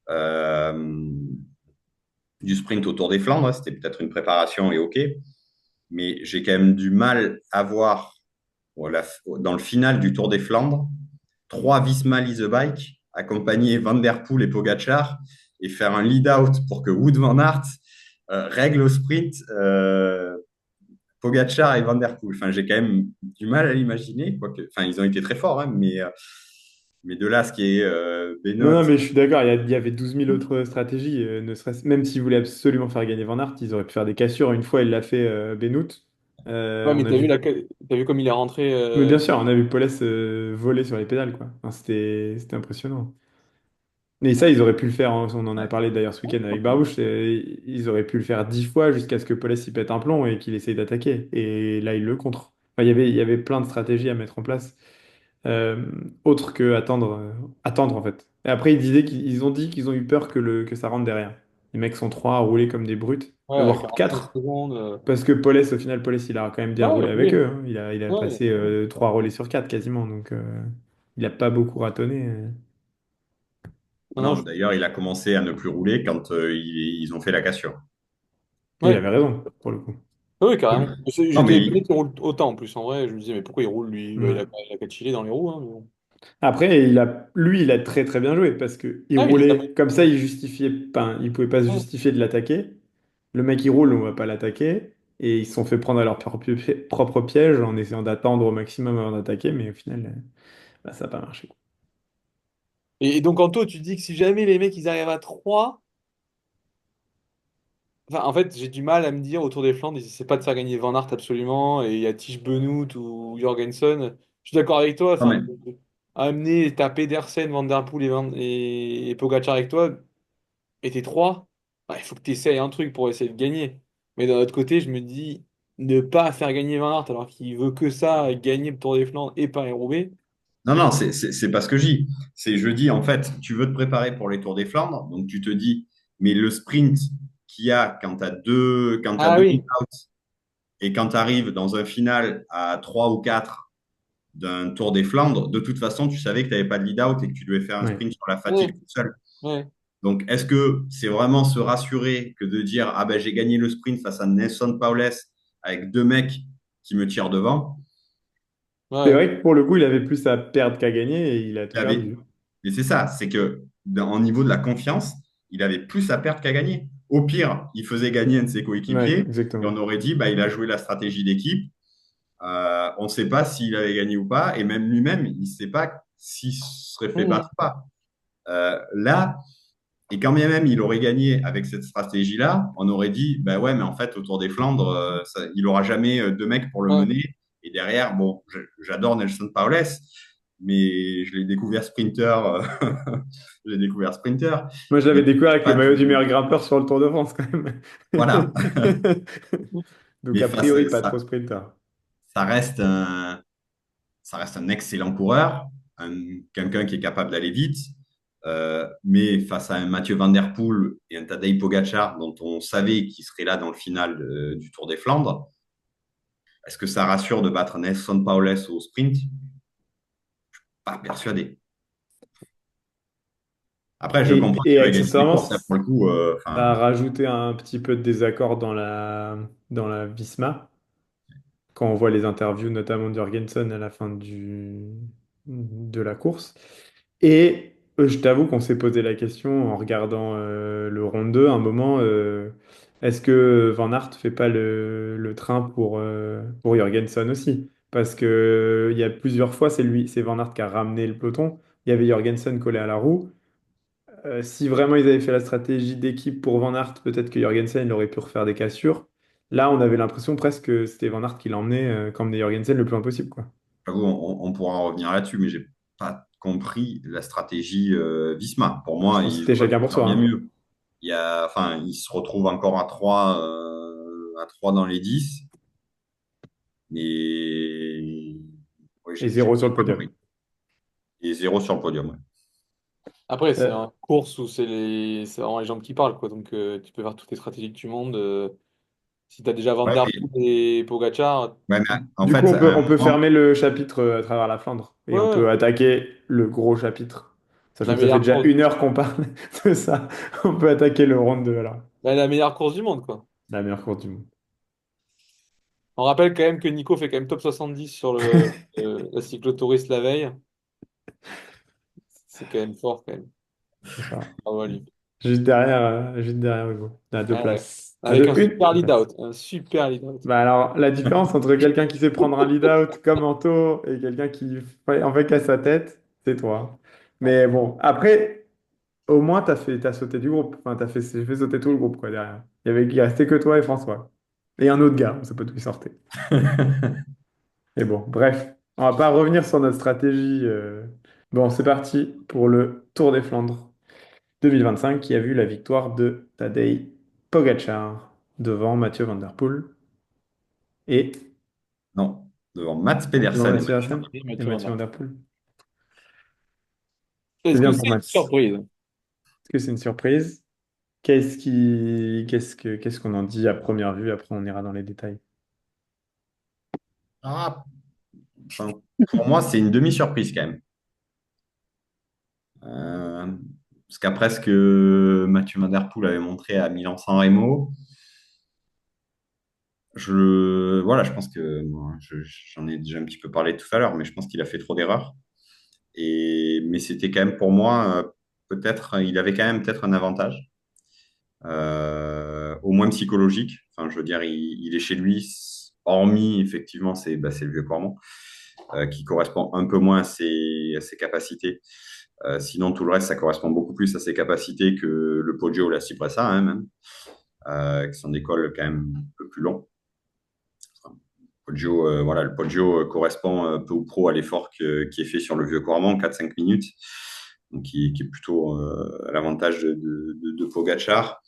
Euh, du sprint au Tour des Flandres. Hein. C'était peut-être une préparation et OK. Mais j'ai quand même du mal à voir voilà, dans le final du Tour des Flandres, 3 Visma Lease a Bike, accompagner Van Der Poel et Pogacar, et faire un lead-out pour que Wout van Aert règle au sprint Pogacar et Van Der Poel. Enfin, j'ai quand même du mal à l'imaginer. Quoique, enfin, ils ont été très forts, hein, mais de là, ce qui est Non, Benoît. non, mais je suis d'accord, il y avait 12 000 autres stratégies, ne serait-ce, même s'ils voulaient absolument faire gagner Van Aert, ils auraient pu faire des cassures. Une fois, il l'a fait Benoît. Ouais, mais On a vu, t'as vu comme il est rentré. mais bien sûr, on a vu Paulès voler sur les pédales, quoi. Enfin, c'était impressionnant. Et ça, ils auraient pu le faire, hein, on en a Ouais. parlé d'ailleurs ce week-end avec Barouche, ils auraient pu le faire 10 fois jusqu'à ce que Paulès y pète un plomb et qu'il essaye d'attaquer. Et là, il le contre. Enfin, il y avait plein de stratégies à mettre en place. euh, Autre que attendre en fait. Et après, ils ont dit qu'ils ont eu peur que ça rentre derrière. Les mecs sont trois à rouler comme des brutes, Ouais, à voire 45 quatre, secondes. parce que Paulès, au final, Paulès, il a quand même bien Ouais, il roulé a avec roulé. eux, hein. Il a Ouais. passé 3 relais sur 4 quasiment, donc il a pas beaucoup ratonné. Non, non, Non, d'ailleurs, il a commencé à ne plus rouler quand ils ont fait la cassure. Et il ouais. avait raison, pour le coup. Oui, carrément. Non, J'étais étonné qu'il roule autant en plus. En vrai, je me disais, mais pourquoi il roule lui? Bah, Ouais. il a qu'à chiller dans les roues. Hein, mais bon. Après, lui, il a très très bien joué parce que il Ah, il les a roulait comme ça, il justifiait pas, il pouvait pas se ouais. justifier de l'attaquer. Le mec, il roule, on va pas l'attaquer. Et ils se sont fait prendre à leur propre piège en essayant d'attendre au maximum avant d'attaquer, mais au final, bah, ça n'a pas marché. Et donc, Anto, tu dis que si jamais les mecs ils arrivent à 3. Enfin, en fait, j'ai du mal à me dire autour des Flandres, ils essaient pas de faire gagner Van Aert absolument, et il y a Tish Benoot ou Jorgensen. Je suis d'accord avec toi, Non, enfin, mais amener, t'as Pedersen, Van Der Poel et Pogacar avec toi, et t'es trois, bah, il faut que tu essayes un truc pour essayer de gagner. Mais d'un autre côté, je me dis, ne pas faire gagner Van Aert alors qu'il veut que ça, gagner le Tour des Flandres et Paris-Roubaix. non, non, c'est pas ce que je dis. Je dis, en fait, tu veux te préparer pour les Tours des Flandres, donc tu te dis, mais le sprint qu'il y a quand t'as Ah deux oui, lead-out et quand tu arrives dans un final à 3 ou 4 d'un Tour des Flandres, de toute façon, tu savais que tu n'avais pas de lead-out et que tu devais faire un Ouais. sprint sur la ouais, fatigue tout seul. ouais, Donc, est-ce que c'est vraiment se rassurer que de dire, ah ben, j'ai gagné le sprint face à Nelson Powless avec 2 mecs qui me tirent devant? C'est ouais, vrai que pour le coup, il avait plus à perdre qu'à gagner et il a Il tout avait, perdu. et c'est ça, c'est que au niveau de la confiance, il avait plus à perdre qu'à gagner. Au pire, il faisait gagner un de ses Ouais, coéquipiers et on exactement. aurait dit, bah, il a joué la stratégie d'équipe. On ne sait pas s'il avait gagné ou pas, et même lui-même, il ne sait pas s'il se serait fait mhm, battre ou pas. Là, et quand bien même il aurait gagné avec cette stratégie-là, on aurait dit, bah ouais, mais en fait, autour des Flandres, il n'aura jamais 2 mecs pour le ouais. mener. Et derrière, bon, j'adore Nelson Paulès, mais je l'ai découvert sprinter. Je l'ai découvert sprinter. Moi, je l'avais Mais découvert avec le pas maillot du du... meilleur grimpeur sur le Tour de France, quand même. Voilà. Donc, Mais a face, priori, pas trop sprinter. ça reste un, ça reste un excellent coureur, quelqu'un qui est capable d'aller vite. Mais face à un Mathieu Van Der Poel et un Tadej Pogacar dont on savait qu'il serait là dans le final du Tour des Flandres, est-ce que ça rassure de battre Nelson Paulès au sprint? Pas persuadé. Après, je comprends Et qu'il veut gagner des accessoirement, courses. Là, pour le coup, ça a rajouté un petit peu de désaccord dans la Visma. Quand on voit les interviews, notamment de Jorgensen à la fin de la course. Et je t'avoue qu'on s'est posé la question en regardant le round 2 à un moment, est-ce que Van Aert fait pas le train pour Jorgensen aussi? Parce que il y a plusieurs fois, c'est Van Aert qui a ramené le peloton. Il y avait Jorgensen collé à la roue. Si vraiment ils avaient fait la stratégie d'équipe pour Van Aert, peut-être que Jorgensen il aurait pu refaire des cassures. Là, on avait l'impression presque que c'était Van Aert qui qu'emmenait Jorgensen le plus loin possible, quoi. j'avoue, on pourra en revenir là-dessus, mais j'ai pas compris la stratégie Visma. Pour Je moi, pense que ils c'était auraient chacun pu pour faire soi, bien hein. mieux. Enfin, ils se retrouvent encore à 3 dans les 10. Mais ouais, Et j'ai zéro sur le pas podium. compris. Et 0 sur le podium. Ouais. Après, c'est Euh, une course où c'est vraiment les jambes qui parlent, quoi. Donc, tu peux faire toutes les stratégies que tu montes. Si tu as déjà Van Ouais, Der Poel et Pogacar, ouais, mais en du coup, fait, on peut, à un on peut moment, fermer le chapitre à travers la Flandre et on ouais, peut attaquer le gros chapitre. Sachant la que ça fait meilleure déjà course. 1 heure qu'on parle de ça. On peut attaquer le round 2 alors. Bah, la meilleure course du monde, quoi. La meilleure course du monde. On rappelle quand même que Nico fait quand même top 70 sur la cyclotouriste la veille. C'est quand même fort, quand même. C'est ça. Bravo à lui. Juste derrière Hugo, à deux Ah ouais. places. À Avec deux, un une super place. lead-out. Un super lead-out. Bah alors, la différence entre quelqu'un qui sait prendre un lead-out comme Anto et quelqu'un qui en fait qu'à sa tête, c'est toi. Ouais. Mais bon, après, au moins, t'as sauté du groupe. Enfin, j'ai fait sauter tout le groupe, quoi, derrière. Il restait que toi et François. Et un autre gars, on sait pas d'où il sortait. Mais bon, bref, on va pas revenir sur notre stratégie. Bon, c'est parti pour le Tour des Flandres 2025 qui a vu la victoire de Tadej Pogacar devant Mathieu Van Der Poel et Non, devant Mats devant Pedersen et Mathieu Mathieu. Hassan Et et Mathieu Van Mathieu Der Van Poel. Der Poel. C'est Est-ce que bien c'est pour une Mats. Est-ce surprise? que c'est une surprise? Qu'est-ce qu'on en dit à première vue? Après, on ira dans les détails. Ah, enfin, pour moi, c'est une demi-surprise quand même. Euh, Parce qu'après ce que Mathieu Van Der Poel avait montré à Milan-San Remo, voilà, je pense que moi, j'en ai déjà un petit peu parlé tout à l'heure, mais je pense qu'il a fait trop d'erreurs. Mais c'était quand même pour moi, peut-être, il avait quand même peut-être un avantage, au moins psychologique. Enfin, je veux dire, il est chez lui, hormis effectivement, c'est le Vieux-Cormont, qui correspond un peu moins à ses capacités. Sinon, tout le reste, ça correspond beaucoup plus à ses capacités que le Poggio ou la Cipressa, hein, même, qui sont des cols quand même un peu plus longs. Poggio, voilà, le Poggio correspond peu ou prou à l'effort qui est fait sur le vieux Cormont, 4-5 minutes, donc qui est plutôt à l'avantage de Pogacar.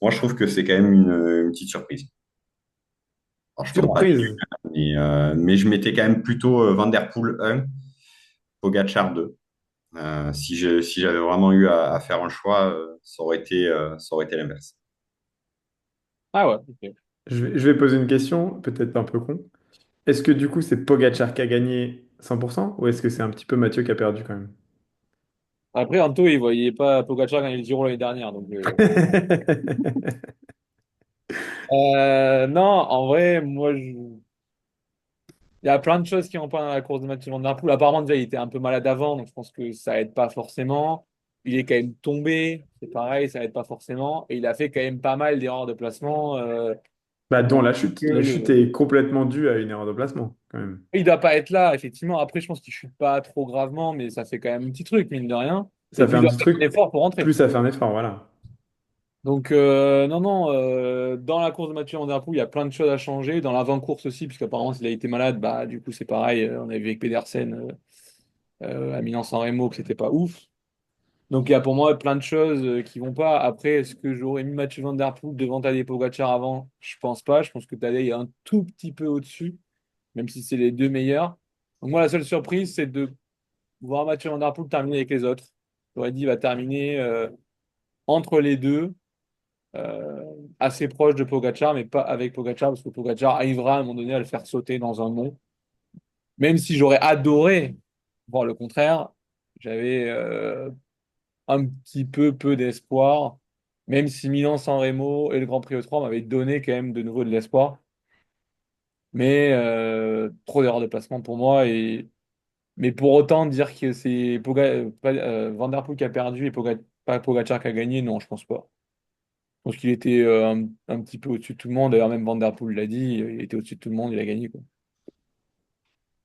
Moi, je trouve que c'est quand même une petite surprise. Alors, je tombe pas dessus, Surprise! mais je mettais quand même plutôt Van Der Poel 1, Pogacar 2. Si j'avais vraiment eu à faire un choix, ça aurait été l'inverse. Ah ouais, ok. Je vais poser une question, peut-être un peu con. Est-ce que du coup, c'est Pogacar qui a gagné 100% ou est-ce que c'est un petit peu Mathieu qui a perdu quand même? Après, Anto, il voyait pas Pogacar gagner le Giro l'année dernière. Non, en vrai, il y a plein de choses qui vont pas dans la course de Mathieu Van Der Poel. Apparemment, déjà, il était un peu malade avant, donc je pense que ça aide pas forcément. Il est quand même tombé, c'est pareil, ça aide pas forcément. Et il a fait quand même pas mal d'erreurs de placement. Bah, dont Dans la chute. La chute le- est complètement due à une erreur de placement, quand même. Il doit pas être là, effectivement. Après, je pense qu'il chute pas trop gravement, mais ça fait quand même un petit truc, mine de rien. Et Ça fait puis, il un doit petit faire un truc, effort pour plus rentrer. ça fait un effort, voilà. Donc, non, non, dans la course de Mathieu Van Der Poel, il y a plein de choses à changer. Dans l'avant-course aussi, puisqu'apparemment, s'il a été malade, bah, du coup, c'est pareil. On a vu avec Pedersen à Milan-San Remo que c'était pas ouf. Donc, il y a pour moi plein de choses qui vont pas. Après, est-ce que j'aurais mis Mathieu Van Der Poel devant Tadej Pogacar avant? Je pense pas. Je pense que Tadej est un tout petit peu au-dessus, même si c'est les deux meilleurs. Donc, moi, la seule surprise, c'est de voir Mathieu Van Der Poel terminer avec les autres. J'aurais dit, il va terminer entre les deux assez proche de Pogacar, mais pas avec Pogacar, parce que Pogacar arrivera à un moment donné à le faire sauter dans un mont. Même si j'aurais adoré voir le contraire, j'avais un petit peu d'espoir, même si Milan-San Remo et le Grand Prix E3 m'avaient donné quand même de nouveau de l'espoir. Mais trop d'erreurs de placement pour moi. Mais pour autant, dire que c'est Van Der Poel qui a perdu et pas Pogacar qui a gagné, non, je pense pas. Je pense qu'il était un petit peu au-dessus de tout le monde. D'ailleurs, même Van Der Poel l'a dit, il était au-dessus de tout le monde, il a gagné, quoi.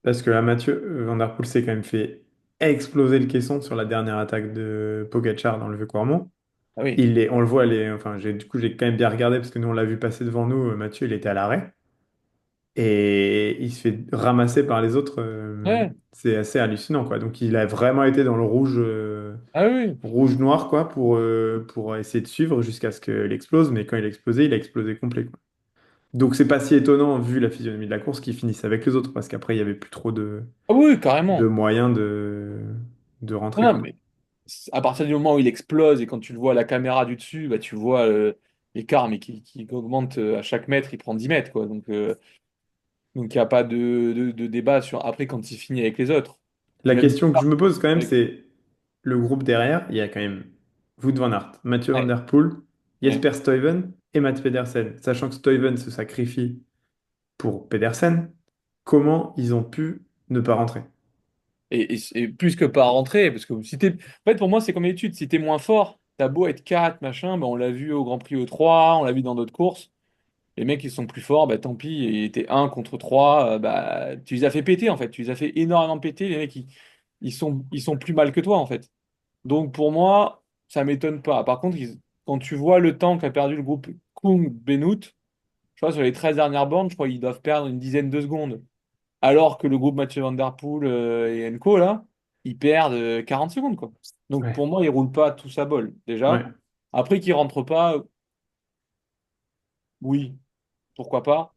Parce que là, Mathieu Van Der Poel s'est quand même fait exploser le caisson sur la dernière attaque de Pogacar dans le Vieux-Cormont. Ah oui. On le voit, enfin, du coup, j'ai quand même bien regardé parce que nous, on l'a vu passer devant nous. Mathieu, il était à l'arrêt. Et il se fait ramasser par les autres. Ouais. C'est assez hallucinant, quoi. Donc, il a vraiment été dans le rouge, Ah oui. rouge-noir, quoi, pour essayer de suivre jusqu'à ce qu'il explose. Mais quand il a explosé complet, quoi. Donc, c'est pas si étonnant, vu la physionomie de la course, qu'il finisse avec les autres, parce qu'après, il y avait plus trop Ah oui, de carrément. moyens de Non, rentrer, non, quoi. mais à partir du moment où il explose et quand tu le vois à la caméra du dessus, bah, tu vois l'écart, mais qui augmente à chaque mètre, il prend 10 mètres, quoi. Donc il n'y a pas de débat sur après quand il finit avec les autres. La Même question que je me pose quand même, avec- c'est le groupe derrière. Il y a quand même Wout van Aert, Mathieu Van ouais. Der Poel. Ouais. Jesper Stuyven et Matt Pedersen. Sachant que Stuyven se sacrifie pour Pedersen, comment ils ont pu ne pas rentrer? Et plus que pas rentrer, parce que si t'es... En fait, pour moi, c'est comme l'étude. Si t'es moins fort, t'as beau être 4 machin, on l'a vu au Grand Prix E3, on l'a vu dans d'autres courses. Les mecs, ils sont plus forts, bah tant pis, et t'es 1 contre 3, bah tu les as fait péter, en fait. Tu les as fait énormément péter. Les mecs, ils sont plus mal que toi, en fait. Donc, pour moi, ça m'étonne pas. Par contre, quand tu vois le temps qu'a perdu le groupe Kung Benoît, je crois sur les 13 dernières bornes, je crois qu'ils doivent perdre une dizaine de secondes. Alors que le groupe Mathieu Van Der Poel et Enco, là, ils perdent 40 secondes, quoi. Donc Ouais, pour moi, ils roulent pas tous à bol, déjà. ouais. Après qu'ils rentrent pas, oui, pourquoi pas.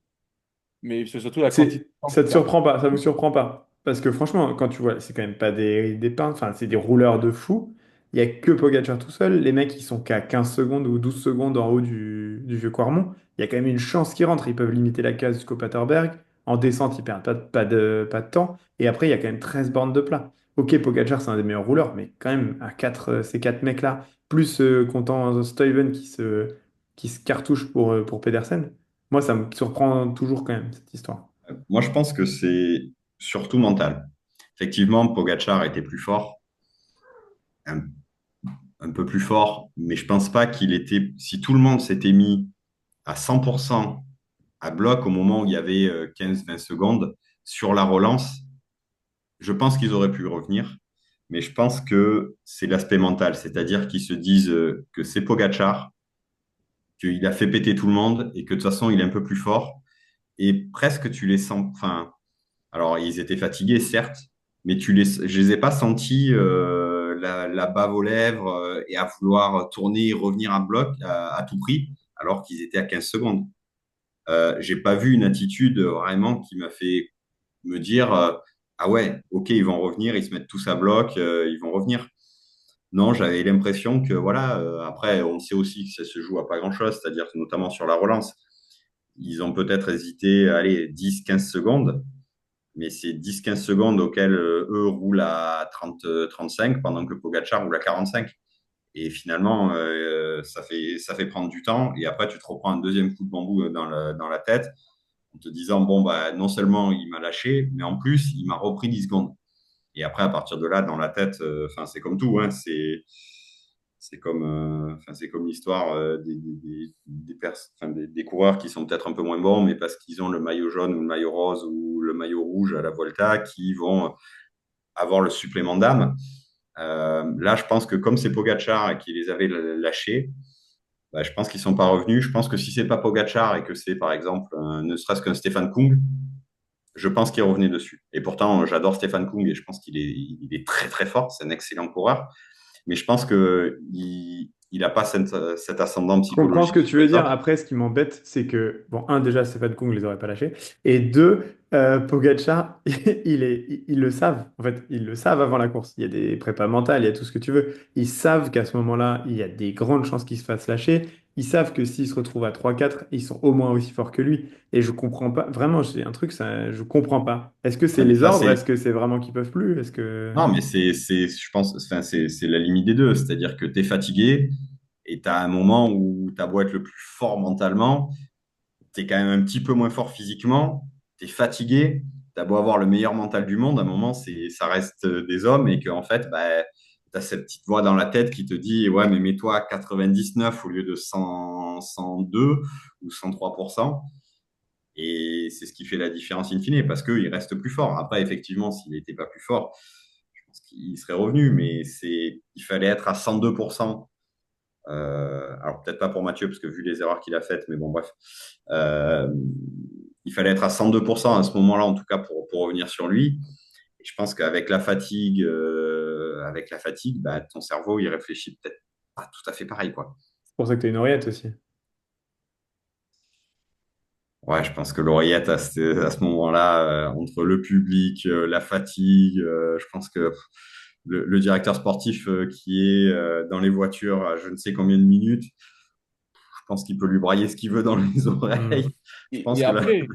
Mais c'est surtout la quantité de temps Ça qu'ils te perdent. surprend pas, ça vous surprend pas. Parce que franchement, quand tu vois, c'est quand même pas des peintres, enfin, c'est des rouleurs de fou. Il y a que Pogacar tout seul. Les mecs, ils sont qu'à 15 secondes ou 12 secondes en haut du vieux Quarmont. Il y a quand même une chance qu'ils rentrent. Ils peuvent limiter la case jusqu'au Paterberg. En descente, ils perdent pas de temps. Et après, il y a quand même 13 bornes de plat. Ok, Pogacar, c'est un des meilleurs rouleurs, mais quand même, à ces quatre mecs-là, plus comptant Stuyven qui se cartouche pour Pedersen, moi, ça me surprend toujours quand même, cette histoire. Moi, je pense que c'est surtout mental. Effectivement, Pogacar était plus fort, un, un peu plus fort, mais je pense pas qu'il était. Si tout le monde s'était mis à 100% à bloc au moment où il y avait 15-20 secondes sur la relance, je pense qu'ils auraient pu revenir. Mais je pense que c'est l'aspect mental, c'est-à-dire qu'ils se disent que c'est Pogacar, qu'il a fait péter tout le monde et que de toute façon, il est un peu plus fort. Et presque, tu les sens. Enfin, alors, ils étaient fatigués, certes, mais je les ai pas sentis la bave aux lèvres et à vouloir tourner et revenir à bloc à tout prix, alors qu'ils étaient à 15 secondes. J'ai pas vu une attitude vraiment qui m'a fait me dire ah ouais, ok, ils vont revenir, ils se mettent tous à bloc, ils vont revenir. Non, j'avais l'impression que voilà, après, on sait aussi que ça se joue à pas grand-chose, c'est-à-dire notamment sur la relance. Ils ont peut-être hésité, allez, 10-15 secondes, mais c'est 10-15 secondes auxquelles eux roulent à 30-35 pendant que Pogacar roule à 45. Et finalement, ça fait prendre du temps. Et après, tu te reprends un deuxième coup de bambou dans la tête en te disant, bon, bah, non seulement il m'a lâché, mais en plus, il m'a repris 10 secondes. Et après, à partir de là, dans la tête, enfin, c'est comme tout, hein, c'est comme l'histoire des coureurs qui sont peut-être un peu moins bons, mais parce qu'ils ont le maillot jaune ou le maillot rose ou le maillot rouge à la Volta, qui vont avoir le supplément d'âme. Là, je pense que comme c'est Pogacar qui les avait lâchés, bah, je pense qu'ils ne sont pas revenus. Je pense que si c'est pas Pogacar et que c'est par exemple ne serait-ce qu'un Stéphane Kung, je pense qu'il revenait dessus. Et pourtant, j'adore Stéphane Kung et je pense qu'il est très très fort. C'est un excellent coureur. Mais je pense qu'il n'a pas cet ascendant Je comprends ce psychologique que sur tu veux les dire. autres. Après, ce qui m'embête, c'est que, bon, un, déjà, Stéphane Kung ne les aurait pas lâchés. Et deux, Pogacar, ils le savent. En fait, ils le savent avant la course. Il y a des prépas mentales, il y a tout ce que tu veux. Ils savent qu'à ce moment-là, il y a des grandes chances qu'ils se fassent lâcher. Ils savent que s'ils se retrouvent à 3-4, ils sont au moins aussi forts que lui. Et je comprends pas. Vraiment, c'est un truc, ça, je comprends pas. Est-ce que c'est Ouais, mais les ça, ordres? c'est. Est-ce que c'est vraiment qu'ils peuvent plus? Est-ce que... Non, mais je pense, enfin, c'est la limite des deux. C'est-à-dire que tu es fatigué et tu as un moment où tu as beau être le plus fort mentalement, tu es quand même un petit peu moins fort physiquement, tu es fatigué, tu as beau avoir le meilleur mental du monde, à un moment, ça reste des hommes et qu'en fait, bah, tu as cette petite voix dans la tête qui te dit, ouais, mais mets-toi à 99 au lieu de 100, 102 ou 103%. Et c'est ce qui fait la différence in fine, parce qu'il reste plus fort. Après, effectivement, s'il n'était pas plus fort, je pense qu'il serait revenu, mais il fallait être à 102%. Alors peut-être pas pour Mathieu, parce que vu les erreurs qu'il a faites, mais bon, bref. Euh, il fallait être à 102% à ce moment-là, en tout cas, pour revenir sur lui. Et je pense qu'avec la fatigue, bah, ton cerveau, il réfléchit peut-être pas tout à fait pareil, quoi. C'est pour ça que tu as une oreillette aussi. Ouais, je pense que l'oreillette, à ce moment-là, entre le public, la fatigue, je pense que le directeur sportif qui est dans les voitures à je ne sais combien de minutes, je pense qu'il peut lui brailler ce qu'il veut dans les Hmm. oreilles. Je Et pense que là, après,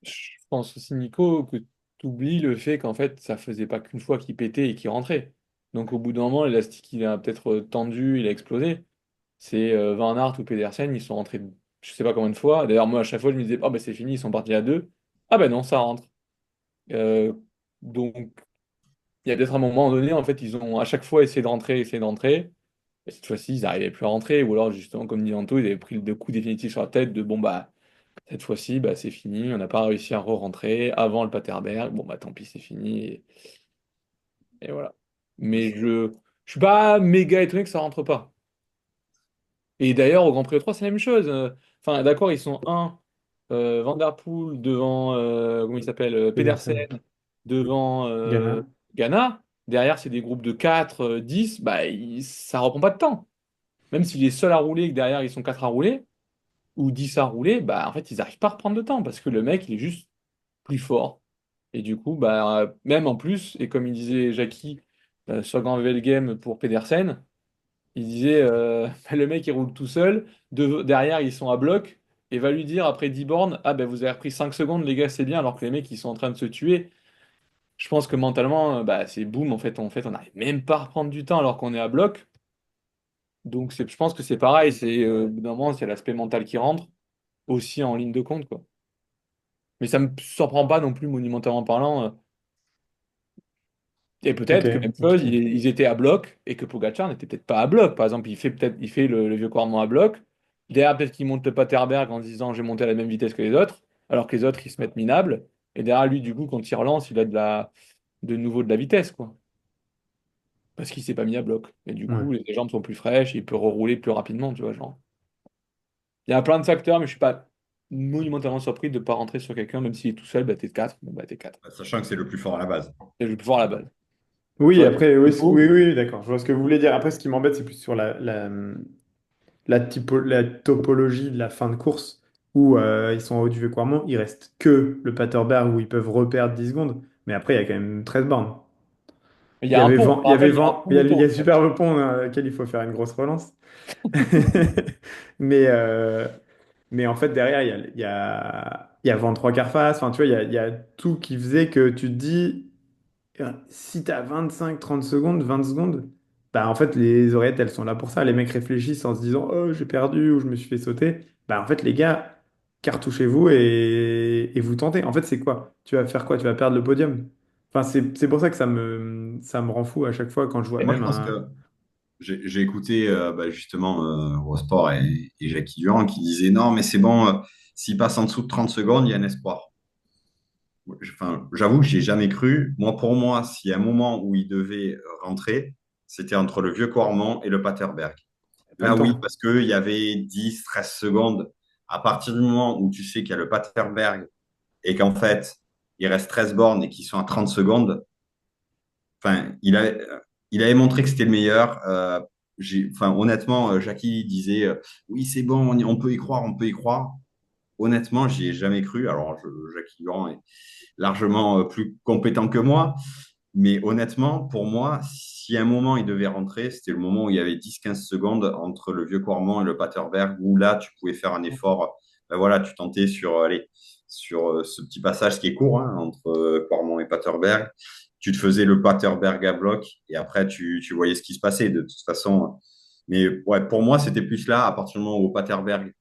je pense aussi, Nico, que tu oublies le fait qu'en fait, ça faisait pas qu'une fois qu'il pétait et qu'il rentrait. Donc au bout d'un moment, l'élastique, il a peut-être tendu, il a explosé. c'est Van Aert ou Pedersen, ils sont rentrés je sais pas combien de fois. D'ailleurs, moi, à chaque fois, je me disais, oh, bah, c'est fini, ils sont partis à deux. Ah ben non, ça rentre. Euh, donc, il y a peut-être un moment donné, en fait, ils ont à chaque fois essayé de rentrer. Et cette fois-ci, ils n'arrivaient plus à rentrer. Ou alors, justement, comme dit Anto, ils avaient pris le coup définitif sur la tête de, bon, bah, cette fois-ci, bah, c'est fini, on n'a pas réussi à re-rentrer avant le Paterberg. Bon, bah, tant pis, c'est fini. Et voilà. Mais je suis pas méga étonné que ça rentre pas. Et d'ailleurs, au Grand Prix E3, c'est la même chose. Enfin, d'accord, ils sont un, Van Der Poel devant, comment il s'appelle, Pedersen Pedersen, devant Ghana. Ghana. Derrière, c'est des groupes de 4 10 bah, ça reprend pas de temps. Même s'il est seul à rouler et que derrière, ils sont 4 à rouler, ou 10 à rouler, bah, en fait, ils n'arrivent pas à reprendre de temps parce que le mec, il est juste plus fort. Et du coup, bah, même en plus, et comme il disait Jackie sur Grand VL Game pour Pedersen, il disait le mec il roule tout seul, derrière ils sont à bloc, et va lui dire après 10 bornes, ah ben vous avez repris 5 secondes, les gars, c'est bien, alors que les mecs ils sont en train de se tuer. Je pense que mentalement, bah, c'est boum, en fait, on n'arrive même pas à reprendre du temps alors qu'on est à bloc. Donc je pense que c'est pareil, c'est au bout d'un moment, c'est l'aspect mental qui rentre aussi en ligne de compte, quoi. Mais ça me surprend pas non plus monumentalement parlant. Et Ok, peut-être que même chose, ok. ils étaient à bloc et que Pogacar n'était peut-être pas à bloc. Par exemple, il fait le vieux Cormont à bloc. Derrière, peut-être qu'il monte le Paterberg en se disant j'ai monté à la même vitesse que les autres, alors que les autres ils se mettent minables. Et derrière lui, du coup, quand il relance, il a de nouveau de la vitesse, quoi. Parce qu'il s'est pas mis à bloc. Et du Ouais. coup, les jambes sont plus fraîches, il peut rerouler plus rapidement, tu vois, genre. Il y a plein de facteurs, mais je suis pas monumentalement surpris de ne pas rentrer sur quelqu'un, même s'il est tout seul, bah t'es 4, bon bah t'es 4. Sachant que c'est le plus fort à la base. Et je vais plus fort à la balle. Oui, Sur après, oui, la oui, oui, d'accord. Je vois ce que vous voulez dire. Après, ce qui m'embête, c'est plus sur la topologie de la fin de course où ils sont en haut du Vécoirmont. Il reste que le Paterberg où ils peuvent reperdre 10 secondes. Mais après, il y a quand même 13 bornes. il y a un pont, je me Il y avait rappelle, il y a un vent, pont il y a autour. le superbe pont dans lequel il faut faire une grosse relance. Mais, mais en fait, derrière, il y a vent trois quarts face. Enfin, tu vois, il y a tout qui faisait que tu te dis, si tu as 25-30 secondes, 20 secondes, bah en fait, les oreillettes, elles sont là pour ça. Les mecs réfléchissent en se disant, oh, j'ai perdu ou je me suis fait sauter. Bah en fait, les gars, cartouchez-vous et vous tentez. En fait, c'est quoi? Tu vas faire quoi? Tu vas perdre le podium. Enfin, c'est pour ça que ça me rend fou à chaque fois quand je vois Moi, je même pense un. que j'ai écouté justement Eurosport et Jackie Durand qui disaient non, mais c'est bon, s'il passe en dessous de 30 secondes, il y a un espoir. Enfin, j'avoue que j'ai jamais cru. Moi, pour moi, s'il y a un moment où il devait rentrer, c'était entre le Vieux-Cormont et le Paterberg. Pas le Là, oui, temps. parce qu'il y avait 10, 13 secondes. À partir du moment où tu sais qu'il y a le Paterberg et qu'en fait, il reste 13 bornes et qu'ils sont à 30 secondes, enfin, il avait montré que c'était le meilleur. Enfin, honnêtement, Jackie disait oui, c'est bon, on peut y croire, on peut y croire. Honnêtement, j'y ai jamais cru. Alors, Jackie Durand est largement plus compétent que moi. Mais honnêtement, pour moi, si à un moment il devait rentrer, c'était le moment où il y avait 10-15 secondes entre le Vieux-Cormont et le Paterberg, où là, tu pouvais faire un effort. Ben voilà, tu tentais sur, allez, sur ce petit passage qui est court hein, entre Cormont et Paterberg. Tu te faisais le Paterberg à bloc et après, tu voyais ce qui se passait de toute façon. Mais ouais, pour moi, c'était plus là, à partir du moment où au Paterberg,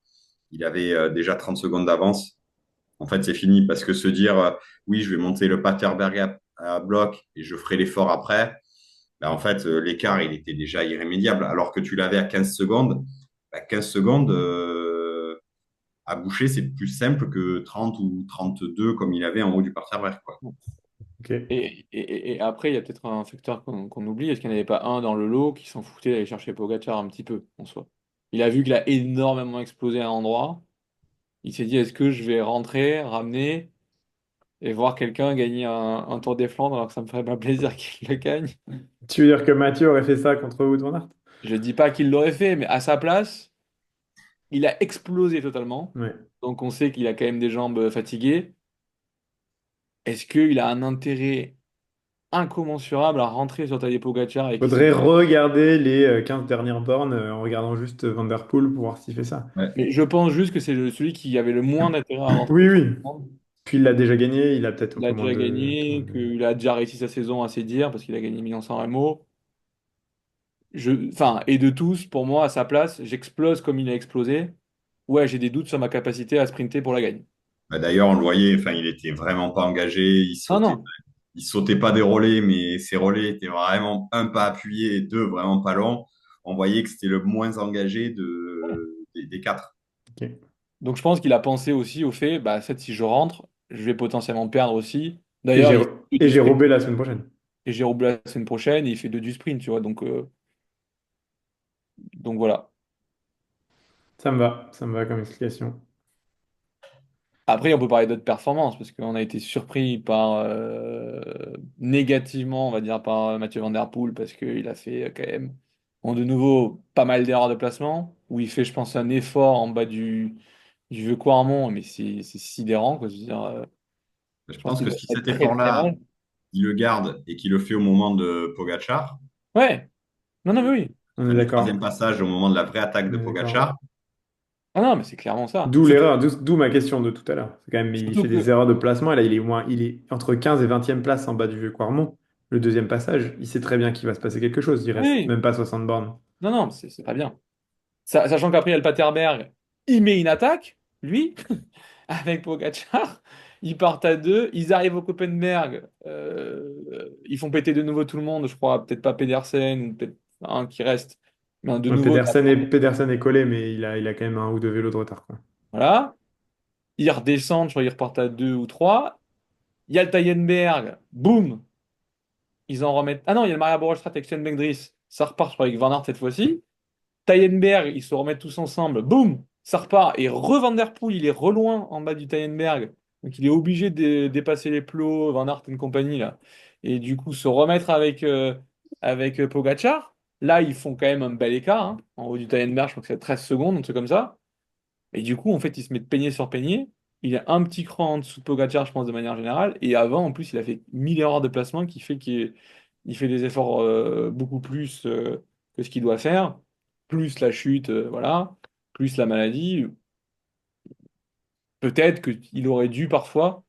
il avait déjà 30 secondes d'avance. En fait, c'est fini parce que se dire oui, je vais monter le Paterberg à bloc et je ferai l'effort après, ben, en fait, l'écart, il était déjà irrémédiable. Alors que tu l'avais à 15 secondes, ben, 15 secondes à boucher, c'est plus simple que 30 ou 32 comme il avait en haut du Paterberg, quoi. Ok. Et après, il y a peut-être un facteur qu'on oublie. Est-ce qu'il n'y en avait pas un dans le lot qui s'en foutait d'aller chercher Pogacar un petit peu en soi? Il a vu qu'il a énormément explosé à un endroit. Il s'est dit, est-ce que je vais rentrer, ramener et voir quelqu'un gagner un Tour des Flandres alors que ça me ferait pas plaisir qu'il le gagne? Tu veux dire que Mathieu aurait fait ça contre Wout van Aert? Je dis pas qu'il l'aurait fait, mais à sa place, il a explosé totalement. Ouais. Donc on sait qu'il a quand même des jambes fatiguées. Est-ce qu'il a un intérêt incommensurable à rentrer sur Tadej Pogacar et qui sait. Faudrait regarder les 15 dernières bornes en regardant juste Van Der Poel pour voir s'il fait ça. Ouais. Mais je pense juste que c'est celui qui avait le moins d'intérêt à rentrer Oui, sur oui. le monde. Puis il l'a déjà gagné, il a peut-être un Il a peu moins déjà de. gagné, qu'il a déjà réussi sa saison à ses dires parce qu'il a gagné Milan-San Remo. Enfin, et de tous, pour moi, à sa place, j'explose comme il a explosé. Ouais, j'ai des doutes sur ma capacité à sprinter pour la gagne. Bah, d'ailleurs, on le voyait, enfin, il était vraiment pas engagé, Non, non. il sautait pas des relais, mais ses relais étaient vraiment un pas appuyé et deux vraiment pas longs. On voyait que c'était le moins engagé des quatre. Ok. Donc je pense qu'il a pensé aussi au fait, bah, en fait, si je rentre, je vais potentiellement perdre aussi. Et D'ailleurs, j'ai il fait et du j'ai sprint Robé la semaine prochaine. et j'ai roulé la semaine prochaine et il fait du sprint, tu vois. Donc voilà. Ça me va comme explication. Après, on peut parler d'autres performances parce qu'on a été surpris par négativement, on va dire, par Mathieu Van Der Poel parce qu'il a fait quand même, bon, de nouveau, pas mal d'erreurs de placement où il fait, je pense, un effort en bas du vieux Quarmont, mais c'est sidérant, quoi. Je veux dire, Je je pense pense qu'il que doit si être cet très très effort-là, mal. il le garde et qu'il le fait au moment de Pogacar, Ouais, non, non, mais oui. On est enfin, le troisième d'accord. passage au moment de la vraie attaque On de est d'accord. Pogacar, Ah non, mais c'est clairement ça. D'où Surtout, l'erreur, d'où ma question de tout à l'heure. C'est quand même, il surtout fait des que. erreurs de placement. Et là, il est entre 15 et 20e place en bas du vieux Quarmont. Le deuxième passage, il sait très bien qu'il va se passer quelque chose. Il reste Oui, même pas 60 bornes. non, non, c'est pas bien. Sachant qu'après, il y a le Paterberg, il met une attaque, lui, avec Pogacar. Ils partent à deux, ils arrivent au Copenberg, ils font péter de nouveau tout le monde, je crois, peut-être pas Pedersen, ou peut-être un qui reste, mais de Ouais, nouveau, Pedersen est collé, mais il a quand même un ou deux vélos de retard, quoi. voilà. Ils redescendent, je crois, ils repartent à deux ou trois. Il y a le Taillenberg, boum, ils en remettent. Ah non, il y a le Maria Borolstrat avec Sven Begdris, ça repart, je crois, avec Van Aert cette fois-ci. Taillenberg, ils se remettent tous ensemble, boum, ça repart. Et Van Der Poel, il est reloin en bas du Taillenberg. Donc il est obligé de dépasser les plots, Van Aert et compagnie, là. Et du coup, se remettre avec Pogacar. Là, ils font quand même un bel écart, hein. En haut du Taillenberg, je crois que c'est 13 secondes, un truc comme ça. Et du coup, en fait, il se met de peigné sur peigné. Il a un petit cran en dessous de Pogacar, je pense, de manière générale. Et avant, en plus, il a fait 1000 erreurs de placement qui fait qu'il fait des efforts beaucoup plus que ce qu'il doit faire. Plus la chute, voilà. Plus la maladie. Peut-être qu'il aurait dû parfois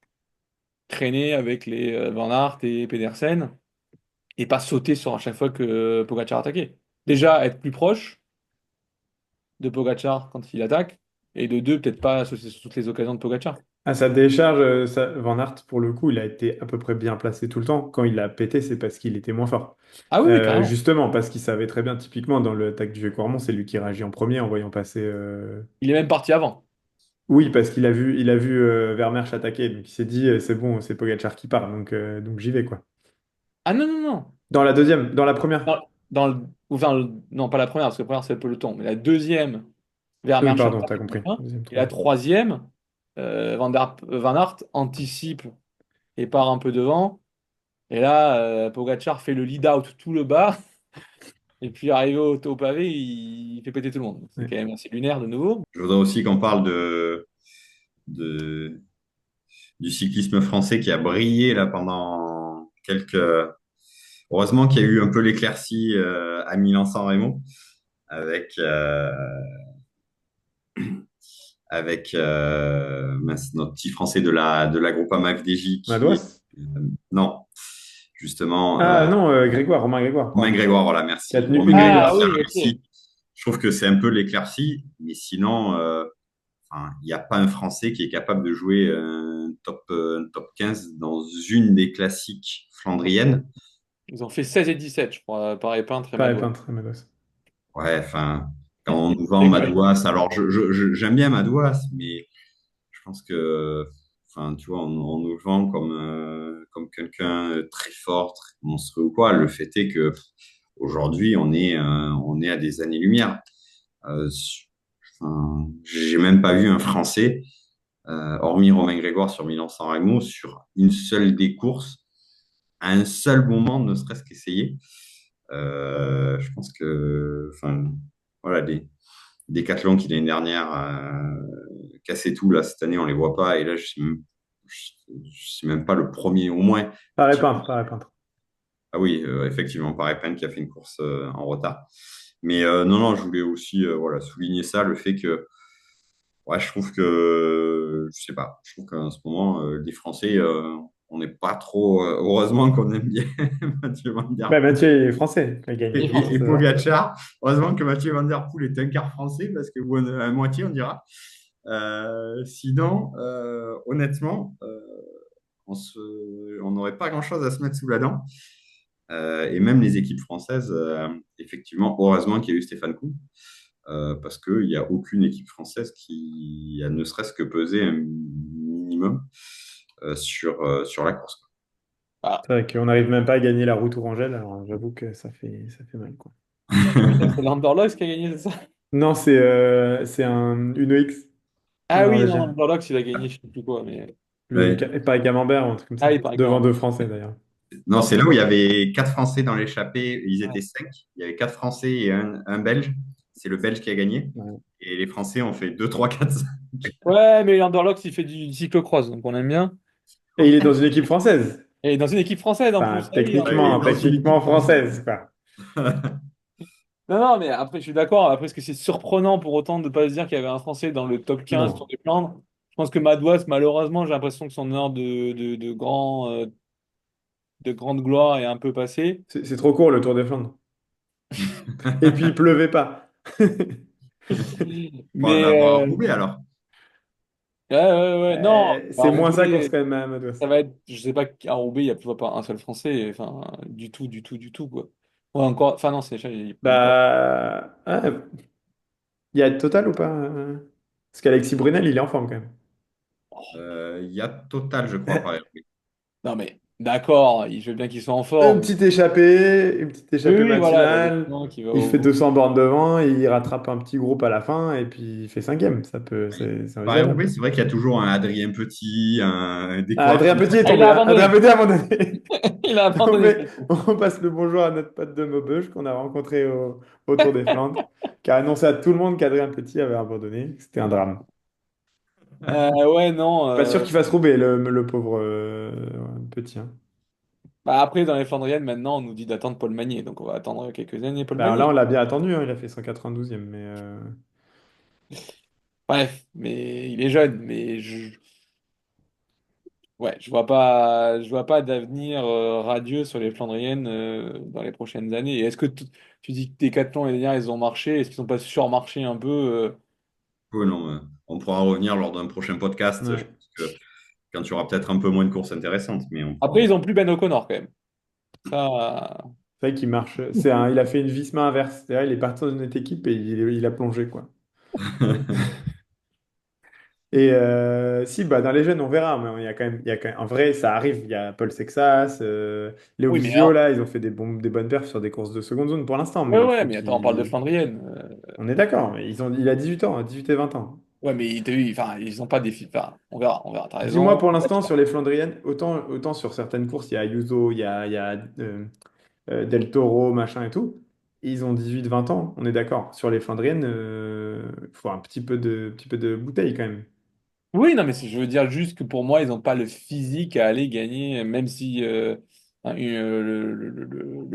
traîner avec les Van Aert et Pedersen et pas sauter sur à chaque fois que Pogacar attaquait. Déjà, être plus proche de Pogacar quand il attaque. Et de deux, peut-être pas sauter sur toutes les occasions de Pogacar. À sa décharge, Van Aert, pour le coup, il a été à peu près bien placé tout le temps. Quand il a pété, c'est parce qu'il était moins fort. Ah oui, oui, carrément. Justement, parce qu'il savait très bien, typiquement, dans l'attaque du vieux Cormont, c'est lui qui réagit en premier en voyant passer. Il est même parti avant. Oui, parce il a vu Vermeersch attaquer. Donc il s'est dit, c'est bon, c'est Pogacar qui part. Donc j'y vais, quoi. Ah non, non, non. Dans la deuxième, dans la première. Non, pas la première, parce que la première, c'est le peloton. Mais la deuxième, Oui, Vermeersch pardon, attaque, t'as compris. machin. Deuxième, Et la troisième. troisième, Van Aert anticipe et part un peu devant. Et là, Pogacar fait le lead-out tout le bas. Et puis, arrivé au pavé, il fait péter tout le monde. C'est Ouais. quand même assez lunaire de nouveau. je voudrais aussi qu'on parle de, du cyclisme français qui a brillé là pendant quelques. Heureusement qu'il y a eu un peu l'éclaircie à Milan-San Remo avec, mince, notre petit français de la Groupama FDJ qui est. Madouas? Non, justement, Ah non, Grégoire, Romain Grégoire, Romain pardon. Grégoire, voilà, Qui a merci. tenu Romain une Grégoire Ah étape. qui a oui, ok. réussi. Je trouve que c'est un peu l'éclaircie, mais sinon, enfin, il n'y a pas un Français qui est capable de jouer un top 15 dans une des classiques flandriennes. Ils ont fait 16 et 17, je crois, par Épintre et Pas Madouas. peintre, Madouas. Ouais, enfin, quand on nous vend C'est quand même- Madouas, alors j'aime bien Madouas, mais je pense que, enfin, tu vois, on nous le vend comme quelqu'un très fort, très monstrueux ou quoi. Le fait est que aujourd'hui, on est à des années-lumière. Euh, enfin, j'ai même pas vu un Français, hormis Romain Grégoire sur Milan-San Remo, sur une seule des courses, à un seul moment, ne serait-ce qu'essayer. Je pense que, enfin, voilà, des décathlons qui l'année dernière cassaient tout, là, cette année, on les voit pas. Et là, je sais même pas le premier, au moins. Pareil peintre. Ah oui, effectivement, pareil, Penn qui a fait une course en retard. Mais non, non, je voulais aussi voilà, souligner ça, le fait que ouais, je trouve que, je sais pas, je trouve qu'en ce moment, les Français, on n'est pas trop. Heureusement qu'on aime bien Mathieu Van Der Bah, Poel Mathieu est français, il a et, gagné Il est une et, français. course. et Pogacar. Heureusement que Mathieu Van Der Poel est un quart français parce que ou à moitié, on dira. Sinon, honnêtement, on n'aurait pas grand-chose à se mettre sous la dent. Et même les équipes françaises, effectivement, heureusement qu'il y a eu Stéphane Koum, parce qu'il n'y a aucune équipe française qui a ne serait-ce que pesé un minimum sur la course. Ah, C'est vrai qu'on n'arrive même pas à gagner la roue Tourangelle, alors j'avoue que ça fait mal, quoi. c'est l'Underdogs qui a gagné, c'est ça? Non, c'est un Uno X, un Ah oui, non, Norvégien. l'Underdogs, il a gagné, je sais plus quoi. Mais... Ouais. Pas Camembert ou un truc comme Ah, ça. il paraît Devant comment? deux Français, d'ailleurs. Non, Non, c'est là où il y avait quatre Français dans l'échappée. Ils ouais. étaient cinq. Il y avait quatre Français et un Belge. C'est le Belge qui a gagné. Ouais. Et les Français ont fait 2, 3, 4, 5. Ouais, mais l'Underdogs, il fait du cyclocross, donc on aime bien. Et il est dans une équipe française. Et dans une équipe française en Enfin, plus. Ah oui, non, mais... techniquement, Dans une équipe techniquement française. française, quoi. Non, non, mais après, je suis d'accord. Après, est-ce que c'est surprenant pour autant de ne pas se dire qu'il y avait un Français dans le top 15 Tour Non. des Flandres? Je pense que Madouas, malheureusement, j'ai l'impression que son heure de grande gloire est un peu passée. C'est trop court, le Tour des Flandres. Et puis, il pleuvait pas. Faut en Mais avoir roulé alors. ouais, ouais, ouais. Non, à C'est moins ça qu'on Roubaix, serait même à Madouas. ça va être. Je sais pas, à Roubaix, il n'y a plus pas un seul Français. Enfin, du tout, du tout, du tout, quoi. Ouais, encore. Enfin, non, c'est il y a encore. Bah, il y a Total ou pas? Parce qu'Alexis Brunel, il est en forme quand même. Il y a Total, je crois, par exemple. Non, mais d'accord, je veux bien qu'ils soient en Une forme. petite échappée, une petite Oui, échappée oui, voilà, matinale. exactement, qui va Il fait au. 200 bornes devant, il rattrape un petit groupe à la fin et puis il fait cinquième. C'est Paris-Roubaix, envisageable. c'est vrai qu'il y a toujours un Adrien Petit, des Ah, coureurs Adrien qui Petit est Ah, il tombé, a hein. Adrien abandonné. Petit a abandonné. Il a On, abandonné. met- on passe le bonjour à notre pote de Maubeuge qu'on a rencontré au Tour des Flandres, qui a annoncé à tout le monde qu'Adrien Petit avait abandonné. C'était un drame. Ouais, non. Pas sûr qu'il fasse Roubaix, le pauvre Petit, hein. Bah, après, dans les Flandriennes, maintenant, on nous dit d'attendre Paul Magnier. Donc, on va attendre quelques années Paul Bah, là, on Magnier. l'a bien attendu, hein. Il a fait 192e, mais Bref, mais il est jeune. Mais ouais, je vois pas d'avenir radieux sur les Flandriennes dans les prochaines années. Et est-ce que tu dis que Decathlon et dernière, ils ont marché? Est-ce qu'ils n'ont pas surmarché un peu Oui, non, on pourra revenir lors d'un prochain podcast. Je ouais. pense que quand tu auras peut-être un peu moins de courses intéressantes, mais on pourra Après, en ils ont plus Ben O'Connor quand même. Ça. C'est vrai qu'il marche. Il a fait une vis-main inverse. C'est-à-dire, il est parti dans une autre équipe et il a plongé, quoi. reparler. Et si, bah, dans les jeunes, on verra. Mais en vrai, ça arrive. Il y a Paul Sexas, Léo Oui, mais Visio, là, ils ont fait des bonnes perfs sur des courses de seconde zone pour l'instant. ouais, Mais il ouais, faut mais attends, on parle de qu'ils. Flandrienne. On est d'accord. Mais il a 18 ans, 18 et 20 ans. Ouais, mais t'as vu, enfin, ils ont pas des. Enfin, on verra, t'as Dis-moi raison. pour l'instant sur les Flandriennes, autant sur certaines courses, il y a Ayuso, il y a Del Toro, machin et tout. Ils ont 18-20 ans, on est d'accord. Sur les Flandriennes, il faut un petit peu de bouteille quand même. Oui, non, mais je veux dire juste que pour moi, ils n'ont pas le physique à aller gagner, même si le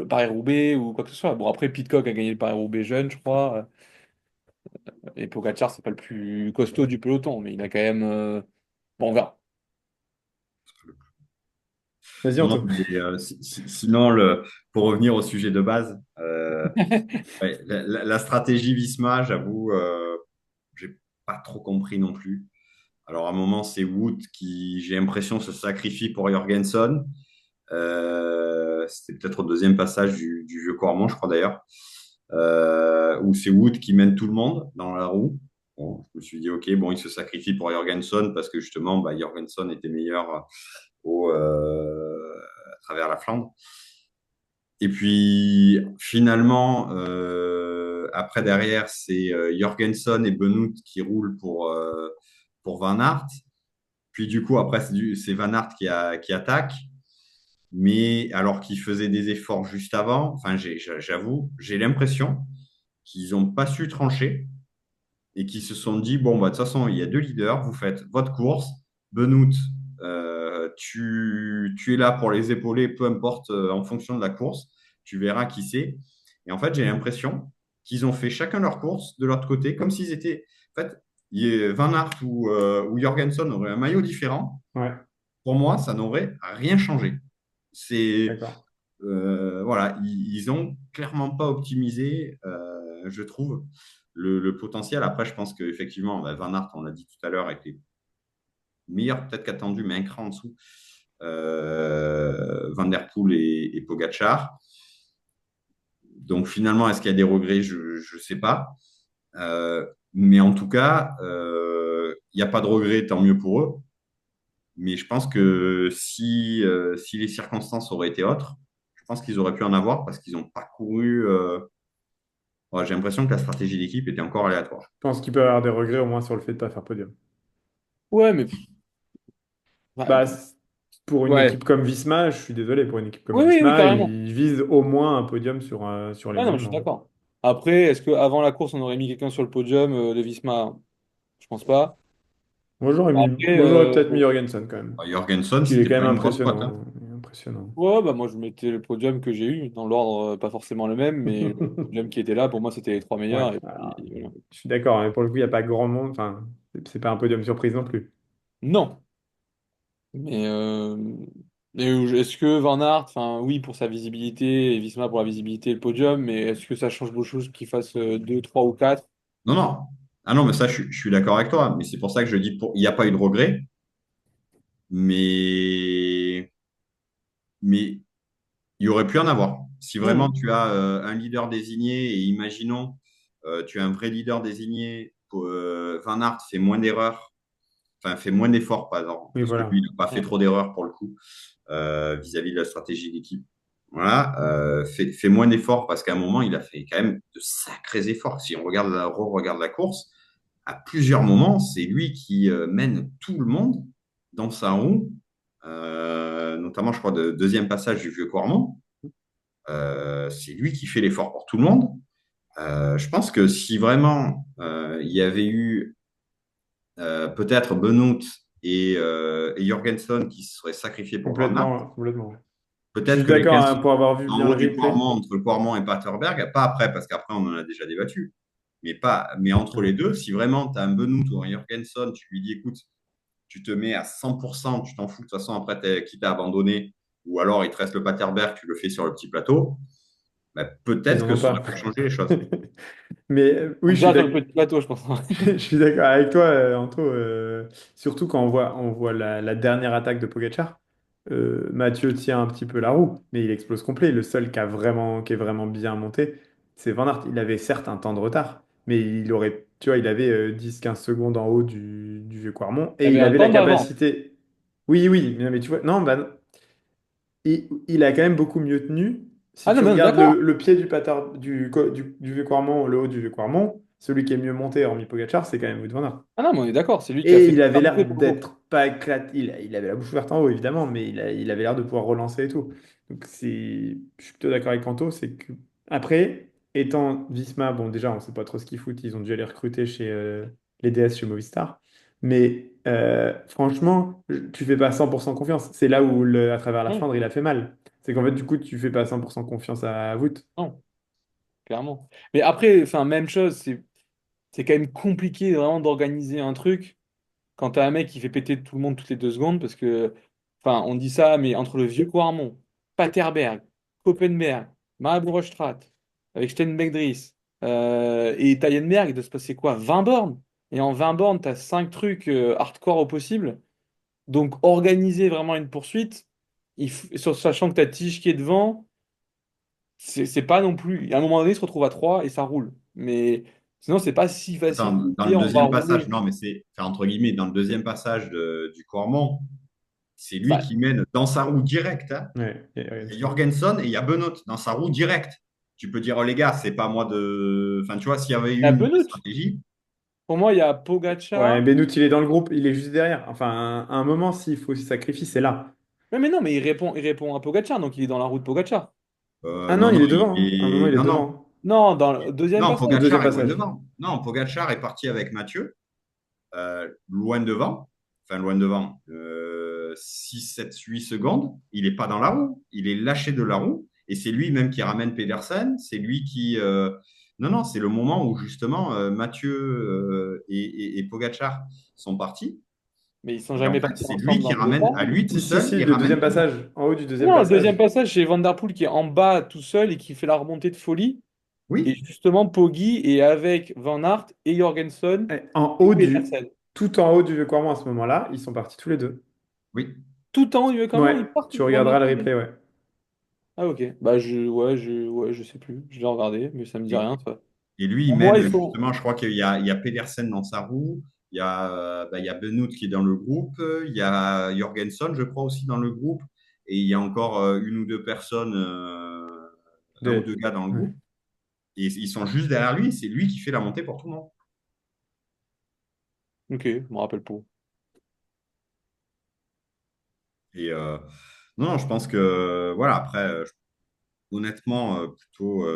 Paris-Roubaix ou quoi que ce soit. Bon, après, Pidcock a gagné le Paris-Roubaix jeune, je crois. Et Pogacar, c'est pas le plus costaud du peloton, mais il a quand même. Bon, on verra. Vas-y, Non, non, Anto. mais, sinon, pour revenir au sujet de base, ouais, la stratégie Visma, j'avoue, j'ai pas trop compris non plus. Alors, à un moment, c'est Wood qui, j'ai l'impression, se sacrifie pour Jorgensen. C'était peut-être au deuxième passage du vieux Cormont, je crois d'ailleurs, où c'est Wood qui mène tout le monde dans la roue. Bon, je me suis dit, OK, bon, il se sacrifie pour Jorgensen parce que justement, bah, Jorgensen était meilleur à travers la Flandre. Et puis finalement, après derrière, c'est Jorgensen et Benoît qui roulent pour Van Aert. Puis du coup, après, c'est Van Aert qui attaque. Mais alors qu'il faisait des efforts juste avant, enfin, j'avoue, j'ai l'impression qu'ils n'ont pas su trancher et qu'ils se sont dit, bon, bah, de toute façon, il y a deux leaders, vous faites votre course. Benoît, tu es là pour les épauler, peu importe en fonction de la course, tu verras qui c'est. Et en fait, j'ai l'impression qu'ils ont fait chacun leur course de l'autre côté, comme s'ils étaient. En fait, Van Aert ou Jorgensen auraient un maillot différent. Ouais. pour moi, ça n'aurait rien changé. C'est D'accord. voilà, ils ont clairement pas optimisé, je trouve, le potentiel. Après, je pense qu'effectivement, bah, Van Aert, on l'a dit tout à l'heure, était meilleur peut-être qu'attendu, mais un cran en dessous. Van Der Poel et Pogacar. Donc finalement, est-ce qu'il y a des regrets? Je ne sais pas. Mais en tout cas, il n'y a pas de regrets, tant mieux pour eux. Mais je pense que si les circonstances auraient été autres, je pense qu'ils auraient pu en avoir parce qu'ils n'ont pas couru. Ouais, j'ai l'impression que la stratégie d'équipe était encore aléatoire. Je pense qu'il peut avoir des regrets au moins sur le fait de ne pas faire podium. Ouais, mais bah, Bah, pour une ouais. équipe comme Visma, je suis désolé, pour une équipe comme Oui, oui, oui, Visma, carrément. ils visent au moins un podium sur Ouais, non, mais je suis l'événement. d'accord. Après, est-ce qu'avant la course, on aurait mis quelqu'un sur le podium de Visma? Je pense pas. Après, Moi, j'aurais peut-être mis Jorgensen quand même. Bah, Jorgensen, Qu'il est c'était quand pas même une grosse cote, hein. impressionnant. Il est impressionnant. ouais, bah moi je mettais le podium que j'ai eu, dans l'ordre pas forcément le même, mais le podium qui était là, pour moi, c'était les trois Ouais, meilleurs. Et puis, alors, voilà. je suis d'accord, mais pour le coup, il n'y a pas grand monde. Enfin, c'est pas un podium surprise non plus. Non, mais est-ce que Van Aert, enfin oui pour sa visibilité et Visma pour la visibilité et le podium, mais est-ce que ça change beaucoup de choses qu'il fasse 2, 3 ou 4? Non, non. Ah non, mais ça, je suis d'accord avec toi. Mais c'est pour ça que je dis, il n'y a pas eu de regret. Mais il y aurait pu en avoir. Si vraiment tu as un leader désigné, et imaginons, tu as un vrai leader désigné, Van Aert fait moins d'erreurs, enfin fait moins d'efforts, par exemple, Oui, parce que lui, voilà. il n'a pas fait trop d'erreurs pour le coup, vis-à-vis de la stratégie d'équipe. Voilà, fait moins d'efforts parce qu'à un moment, il a fait quand même de sacrés efforts. Si on regarde la course, à plusieurs moments, c'est lui qui mène tout le monde dans sa roue, notamment, je crois, de deuxième passage du Vieux Cormont. C'est lui qui fait l'effort pour tout le monde. Je pense que si vraiment il y avait eu peut-être Benoît et Jorgensen qui se seraient sacrifiés pour Van Aert, Complètement, complètement. Je suis peut-être que les d'accord 15 hein, pour avoir vu en bien le haut du replay. Cormont, entre le Cormont et Paterberg, pas après, parce qu'après on en a déjà débattu, mais entre les Ouais. deux, si vraiment tu as un Benoît ou un Jorgensen, tu lui dis écoute, tu te mets à 100%, tu t'en fous, de toute façon, après, quitte à abandonner, ou alors il te reste le Paterberg, tu le fais sur le petit plateau, bah, Ils peut-être en que ont ça aurait pas. pu changer les choses. Mais oui, Déjà sur le petit plateau, je pense. je suis d'accord avec toi, Anto. Surtout quand on voit la dernière attaque de Pogacar. Mathieu tient un petit peu la roue, mais il explose complet. Le seul qui est vraiment bien monté, c'est Van Aert. Il avait certes un temps de retard, mais tu vois, il avait 10-15 secondes en haut du vieux Quarmont Il y et avait il un avait la temps d'avance. capacité. Oui, oui, mais tu vois, non, bah, non. Il a quand même beaucoup mieux tenu. Si Ah non, tu mais regardes d'accord. le pied du vieux Quarmont, le haut du vieux Quarmont, celui qui est mieux monté, hormis Pogacar, c'est quand même Wout van Aert. Ah non, mais on est d'accord, c'est lui qui a Et fait il tout avait remonter l'air pour le groupe. d'être pas éclaté. Il avait la bouche ouverte en haut, évidemment, mais il avait l'air de pouvoir relancer et tout. Donc, je suis plutôt d'accord avec Kanto. C'est que, après, étant Visma, bon, déjà, on sait pas trop ce qu'ils foutent. Ils ont dû aller recruter chez les DS chez Movistar. Mais franchement, tu fais pas 100% confiance. C'est là où, à travers la Non, Flandre, il a fait mal. C'est qu'en fait, du coup, tu fais pas 100% confiance à Wout. non, clairement. Mais après, enfin, même chose, c'est quand même compliqué vraiment d'organiser un truc quand t'as un mec qui fait péter tout le monde toutes les 2 secondes, parce que, enfin, on dit ça, mais entre le vieux Quarmont, Paterberg, Koppenberg, Maabru-Rostrat, avec Steenbek-Dries et Taillenberg, il doit se passer quoi? 20 bornes? Et en 20 bornes, t'as 5 trucs hardcore au possible. Donc, organiser vraiment une poursuite, sachant que t'as Tige qui est devant, c'est pas non plus. À un moment donné, il se retrouve à 3 et ça roule. Mais sinon, c'est pas si Attends, facile de dans le dire on va deuxième passage, rouler. non, mais c'est, enfin, entre guillemets, dans le deuxième passage du Cormont, c'est lui Bah, qui mène dans sa roue directe, hein. Ouais, Il y a Jorgensen et il y a Benoît dans sa roue directe. Tu peux dire, oh les gars, c'est pas à moi de. Enfin, tu vois, s'il y avait il y eu a une vraie Benoît. stratégie, Pour moi, il y a ouais, Pogacar. Benoît, il est dans le groupe, il est juste derrière. Enfin, à un moment, s'il faut se sacrifier, c'est là. Mais non, mais il répond à Pogacar, donc il est dans la route Pogacar. Ah non, non, il non, est devant. Hein. À un moment, il est non, devant. non. Hein. Non, dans le deuxième Non, Au passage. deuxième Pogacar est loin passage. devant. Non, Pogacar est parti avec Mathieu, loin devant. Enfin, loin devant. 6, 7, 8 secondes. Il n'est pas dans la roue. Il est lâché de la roue. Et c'est lui même qui ramène Pedersen. C'est lui qui. Non, non, c'est le moment où justement Mathieu et Pogacar sont partis. Mais ils sont Et en jamais fait, partis c'est lui ensemble dans qui le ramène, à départ. lui tout Si, si, seul, si, il le ramène deuxième tout le monde. passage, en haut du deuxième Non, le deuxième passage. passage, c'est Van Der Poel qui est en bas tout seul et qui fait la remontée de folie. Et Oui, justement, Poggi est avec Van Aert et Jorgensen En et haut Pedersen. tout en haut du Vieux-Cormont à ce moment-là, ils sont partis tous les deux. oui. Tout en haut, comment Ouais, ils partent tu Van Der regarderas le Poel. replay, ouais. Ah ok. Bah je sais plus. Je l'ai regardé, mais ça me dit Et, rien, ça. et lui, il Pour moi, il mène faut. justement, je crois qu'il y a Pedersen dans sa roue, il y a Benoît qui est dans le groupe, il y a Jorgensen, je crois, aussi dans le groupe, et il y a encore une ou deux personnes, un ou deux De... gars dans le ouais. groupe, et ils sont juste derrière lui, c'est lui qui fait la montée pour tout le monde. Ok, je me rappelle pas. Et non, je pense que, voilà, après, honnêtement, plutôt,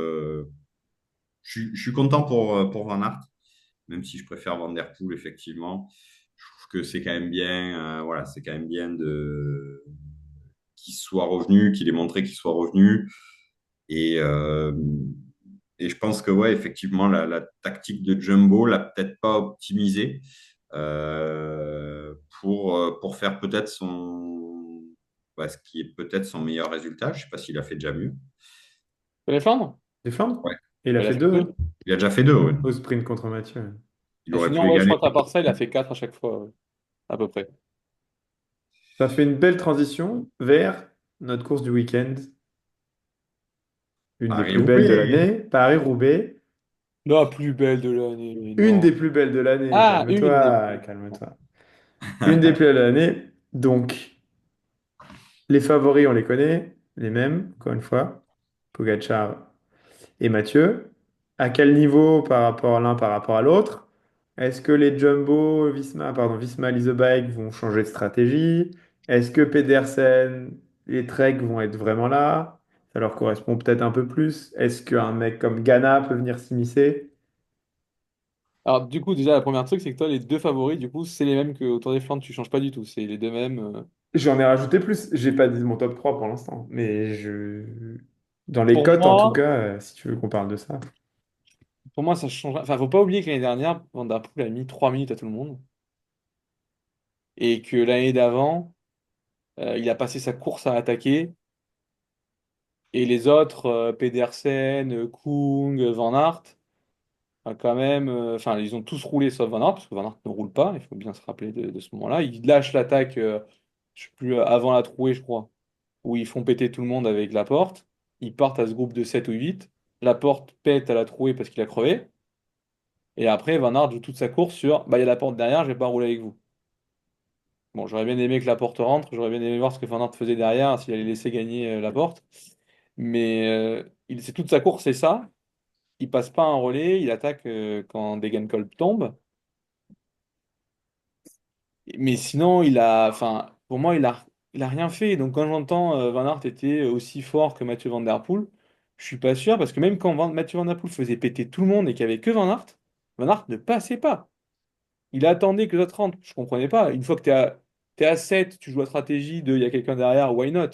je suis content pour Van Aert, même si je préfère Van Der Poel, effectivement. Je trouve que c'est quand même bien, voilà, c'est quand même bien qu'il soit revenu, qu'il ait montré qu'il soit revenu. Et, euh, et je pense que, ouais, effectivement, la tactique de Jumbo l'a peut-être pas optimisée euh, pour faire peut-être ce qui est peut-être son meilleur résultat. Je sais pas s'il a fait déjà mieux. Tu les Flandres? Des Flandres? Ouais. Et il a Bah, il a fait fait deux, deux. hein, Il a déjà fait deux, ouais. au sprint contre Mathieu. Il Ah, aurait pu sinon, ouais, je égaler. crois qu'à part ça, il a fait quatre à chaque fois, à peu près. Ça fait une belle transition vers notre course du week-end, une des plus belles de Paris-Roubaix. l'année, Paris-Roubaix. La plus belle de l'année, Une non. des plus belles de l'année, Ah, une des calme-toi, plus. calme-toi. Une des plus belles de l'année. Donc, les favoris, on les connaît, les mêmes, encore une fois. Pogacar et Mathieu. À quel niveau par rapport à l'un par rapport à l'autre? Est-ce que les Jumbo, Visma, Lease a Bike vont changer de stratégie? Est-ce que Pedersen, les Trek vont être vraiment là? Ça leur correspond peut-être un peu plus. Est-ce qu'un mec comme Ghana peut venir s'immiscer? Alors, du coup, déjà, la première truc, c'est que toi, les deux favoris, du coup, c'est les mêmes que Tour des Flandres, tu changes pas du tout. C'est les deux mêmes. J'en ai rajouté plus. J'ai pas dit mon top 3 pour l'instant. Dans les Pour cotes, en tout moi, cas, si tu veux qu'on parle de ça. pour moi, ça change. Enfin, faut pas oublier que l'année dernière, Van Der Poel a mis 3 minutes à tout le monde. Et que l'année d'avant, il a passé sa course à attaquer. Et les autres, Pedersen, Kung, Van Aert, quand même, enfin, ils ont tous roulé sauf Van Aert, parce que Van Aert ne roule pas, il faut bien se rappeler de ce moment-là. Il lâche l'attaque, je sais plus, avant la trouée, je crois, où ils font péter tout le monde avec la porte. Ils partent à ce groupe de 7 ou 8. La porte pète à la trouée parce qu'il a crevé. Et après, Van Aert joue toute sa course sur bah, il y a la porte derrière, je vais pas rouler avec vous. Bon, j'aurais bien aimé que la porte rentre, j'aurais bien aimé voir ce que Van Aert faisait derrière, s'il allait laisser gagner la porte. Mais c'est toute sa course, c'est ça. Il passe pas un relais, il attaque quand Degenkolb tombe. Mais sinon, enfin, pour moi, il a rien fait. Donc quand j'entends Van Aert était aussi fort que Mathieu Van Der Poel, je suis pas sûr parce que même quand Mathieu Van Der Poel faisait péter tout le monde et qu'il y avait que Van Aert ne passait pas. Il attendait que les autres rentrent. Je comprenais pas. Une fois que t'es à 7, tu joues la stratégie de il y a quelqu'un derrière, why not?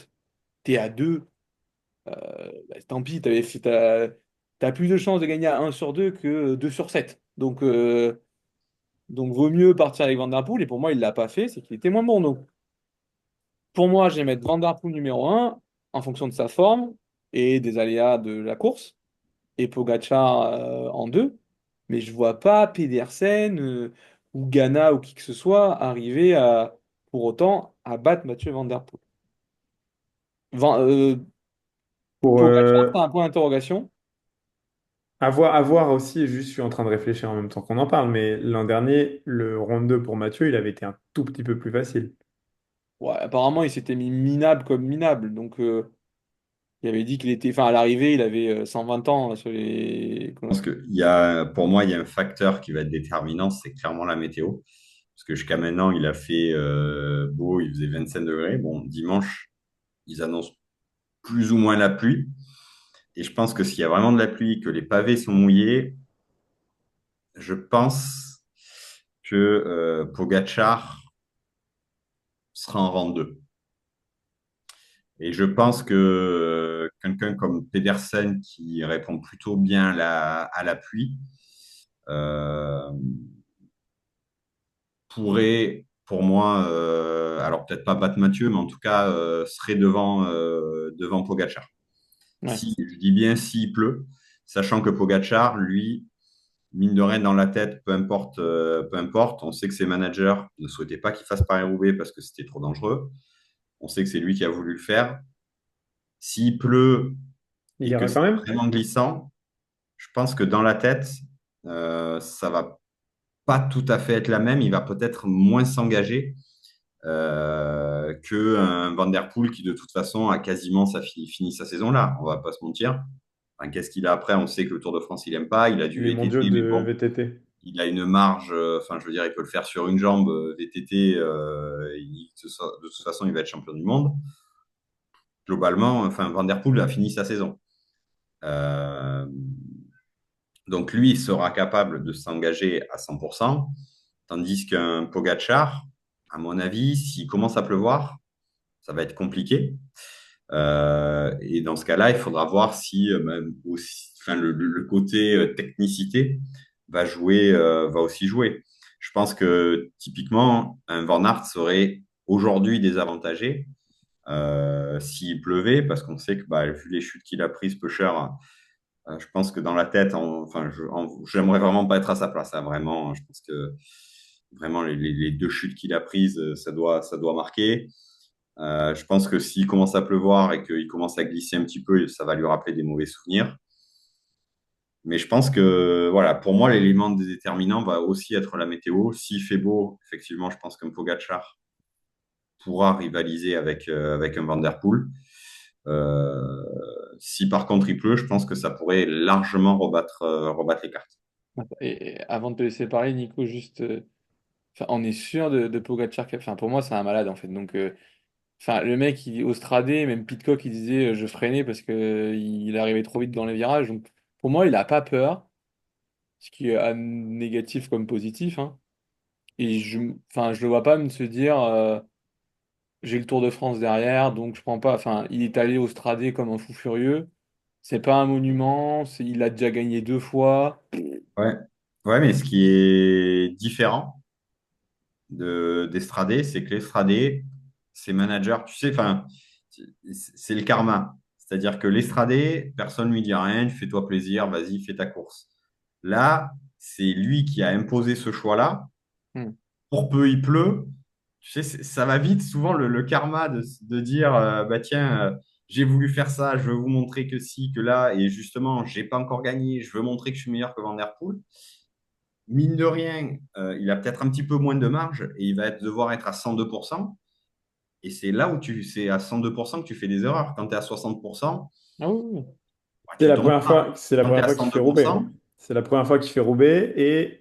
T'es à 2, bah, tant pis, t'as plus de chances de gagner à 1 sur 2 que 2 sur 7. Donc vaut mieux partir avec Van Der Poel. Et pour moi, il l'a pas fait, c'est qu'il était moins bon. Donc pour moi, je vais mettre Van Der Poel numéro un en fonction de sa forme et des aléas de la course. Et Pogacar en 2. Mais je vois pas Pedersen ou Ghana ou qui que ce soit arriver pour autant à battre Mathieu Van Der Poel. Van- euh, Pour Pogacar, c'est un point d'interrogation. avoir aussi, juste je suis en train de réfléchir en même temps qu'on en parle, mais l'an dernier, le round 2 pour Mathieu, il avait été un tout petit peu plus facile. Ouais, apparemment, il s'était mis minable comme minable. Donc, il avait dit qu'il était. Enfin, à l'arrivée, il avait 120 ans sur les. Je pense pour moi, il y a un facteur qui va être déterminant, c'est clairement la météo. Parce que jusqu'à maintenant, il a fait beau, il faisait 25 degrés. Bon, dimanche, ils annoncent plus ou moins la pluie. Et je pense que s'il y a vraiment de la pluie, que les pavés sont mouillés, je pense que Pogacar sera en rang 2. Et je pense que quelqu'un comme Pedersen, qui répond plutôt bien à la pluie, euh, pourrait pour moi, alors peut-être pas battre Mathieu, mais en tout cas, serait devant Pogacar. Ouais. Si, je dis bien s'il pleut, sachant que Pogacar, lui, mine de rien, dans la tête, peu importe, on sait que ses managers ne souhaitaient pas qu'il fasse Paris-Roubaix parce que c'était trop dangereux. On sait que c'est lui qui a voulu le faire. S'il pleut Il et que ira c'est quand même? vraiment glissant, je pense que dans la tête, ça va pas tout à fait être la même. Il va peut-être moins s'engager qu'un Van Der Poel qui, de toute façon, a quasiment fini sa saison là. On va pas se mentir. Enfin, qu'est-ce qu'il a après? On sait que le Tour de France, il aime pas. Il a du Les mondiaux VTT, de mais bon, VTT. il a une marge. Enfin, je veux dire, il peut le faire sur une jambe. VTT, de toute façon, il va être champion du monde. Globalement, enfin, Van Der Poel a fini sa saison. Euh, donc, lui, il sera capable de s'engager à 100%, tandis qu'un Pogacar, à mon avis, s'il commence à pleuvoir, ça va être compliqué. Et dans ce cas-là, il faudra voir si même aussi, enfin, le côté technicité va aussi jouer. Je pense que typiquement, un Van Aert serait aujourd'hui désavantagé s'il pleuvait, parce qu'on sait que bah, vu les chutes qu'il a prises peu cher, je pense que dans la tête, enfin, j'aimerais vraiment pas être à sa place. Hein, vraiment, je pense que vraiment les deux chutes qu'il a prises, ça doit marquer. Je pense que s'il commence à pleuvoir et qu'il commence à glisser un petit peu, ça va lui rappeler des mauvais souvenirs. Mais je pense que, voilà, pour moi, l'élément déterminant va aussi être la météo. S'il fait beau, effectivement, je pense qu'un Pogacar pourra rivaliser avec un Van Der Poel. Euh, Si par contre il pleut, je pense que ça pourrait largement rebattre les cartes. Et avant de te laisser parler, Nico, juste, enfin, on est sûr de Pogacar. Enfin, pour moi, c'est un malade en fait. Donc, enfin, le mec, au Stradé, même Pitcock, il disait je freinais parce que il arrivait trop vite dans les virages. Donc, pour moi, il a pas peur, ce qui est négatif comme positif, hein. Et enfin, je le vois pas me se dire j'ai le Tour de France derrière, donc je prends pas. Enfin, il est allé au Stradé comme un fou furieux. C'est pas un monument, il a déjà gagné 2 fois. Ouais. Ouais, mais ce qui est différent d'Estrade, c'est que l'Estrade, ses managers, tu sais, enfin, c'est le karma. C'est-à-dire que l'Estrade, personne ne lui dit rien, fais-toi plaisir, vas-y, fais ta course. Là, c'est lui qui a imposé ce choix-là. Hmm. Pour peu il pleut, tu sais, ça va vite, souvent le karma de dire, bah tiens, j'ai voulu faire ça, je veux vous montrer que si, que là, et justement, j'ai pas encore gagné, je veux montrer que je suis meilleur que Van Der Poel. Mine de rien, il a peut-être un petit peu moins de marge et il va devoir être à 102%. Et c'est là où c'est à 102% que tu fais des erreurs. Quand tu es à 60%, Ah oui, oui. bah, tu tombes pas. C'est la Quand tu es première à fois qu'il fait Roubaix. Hein. 102%, C'est la première fois qu'il fait Roubaix et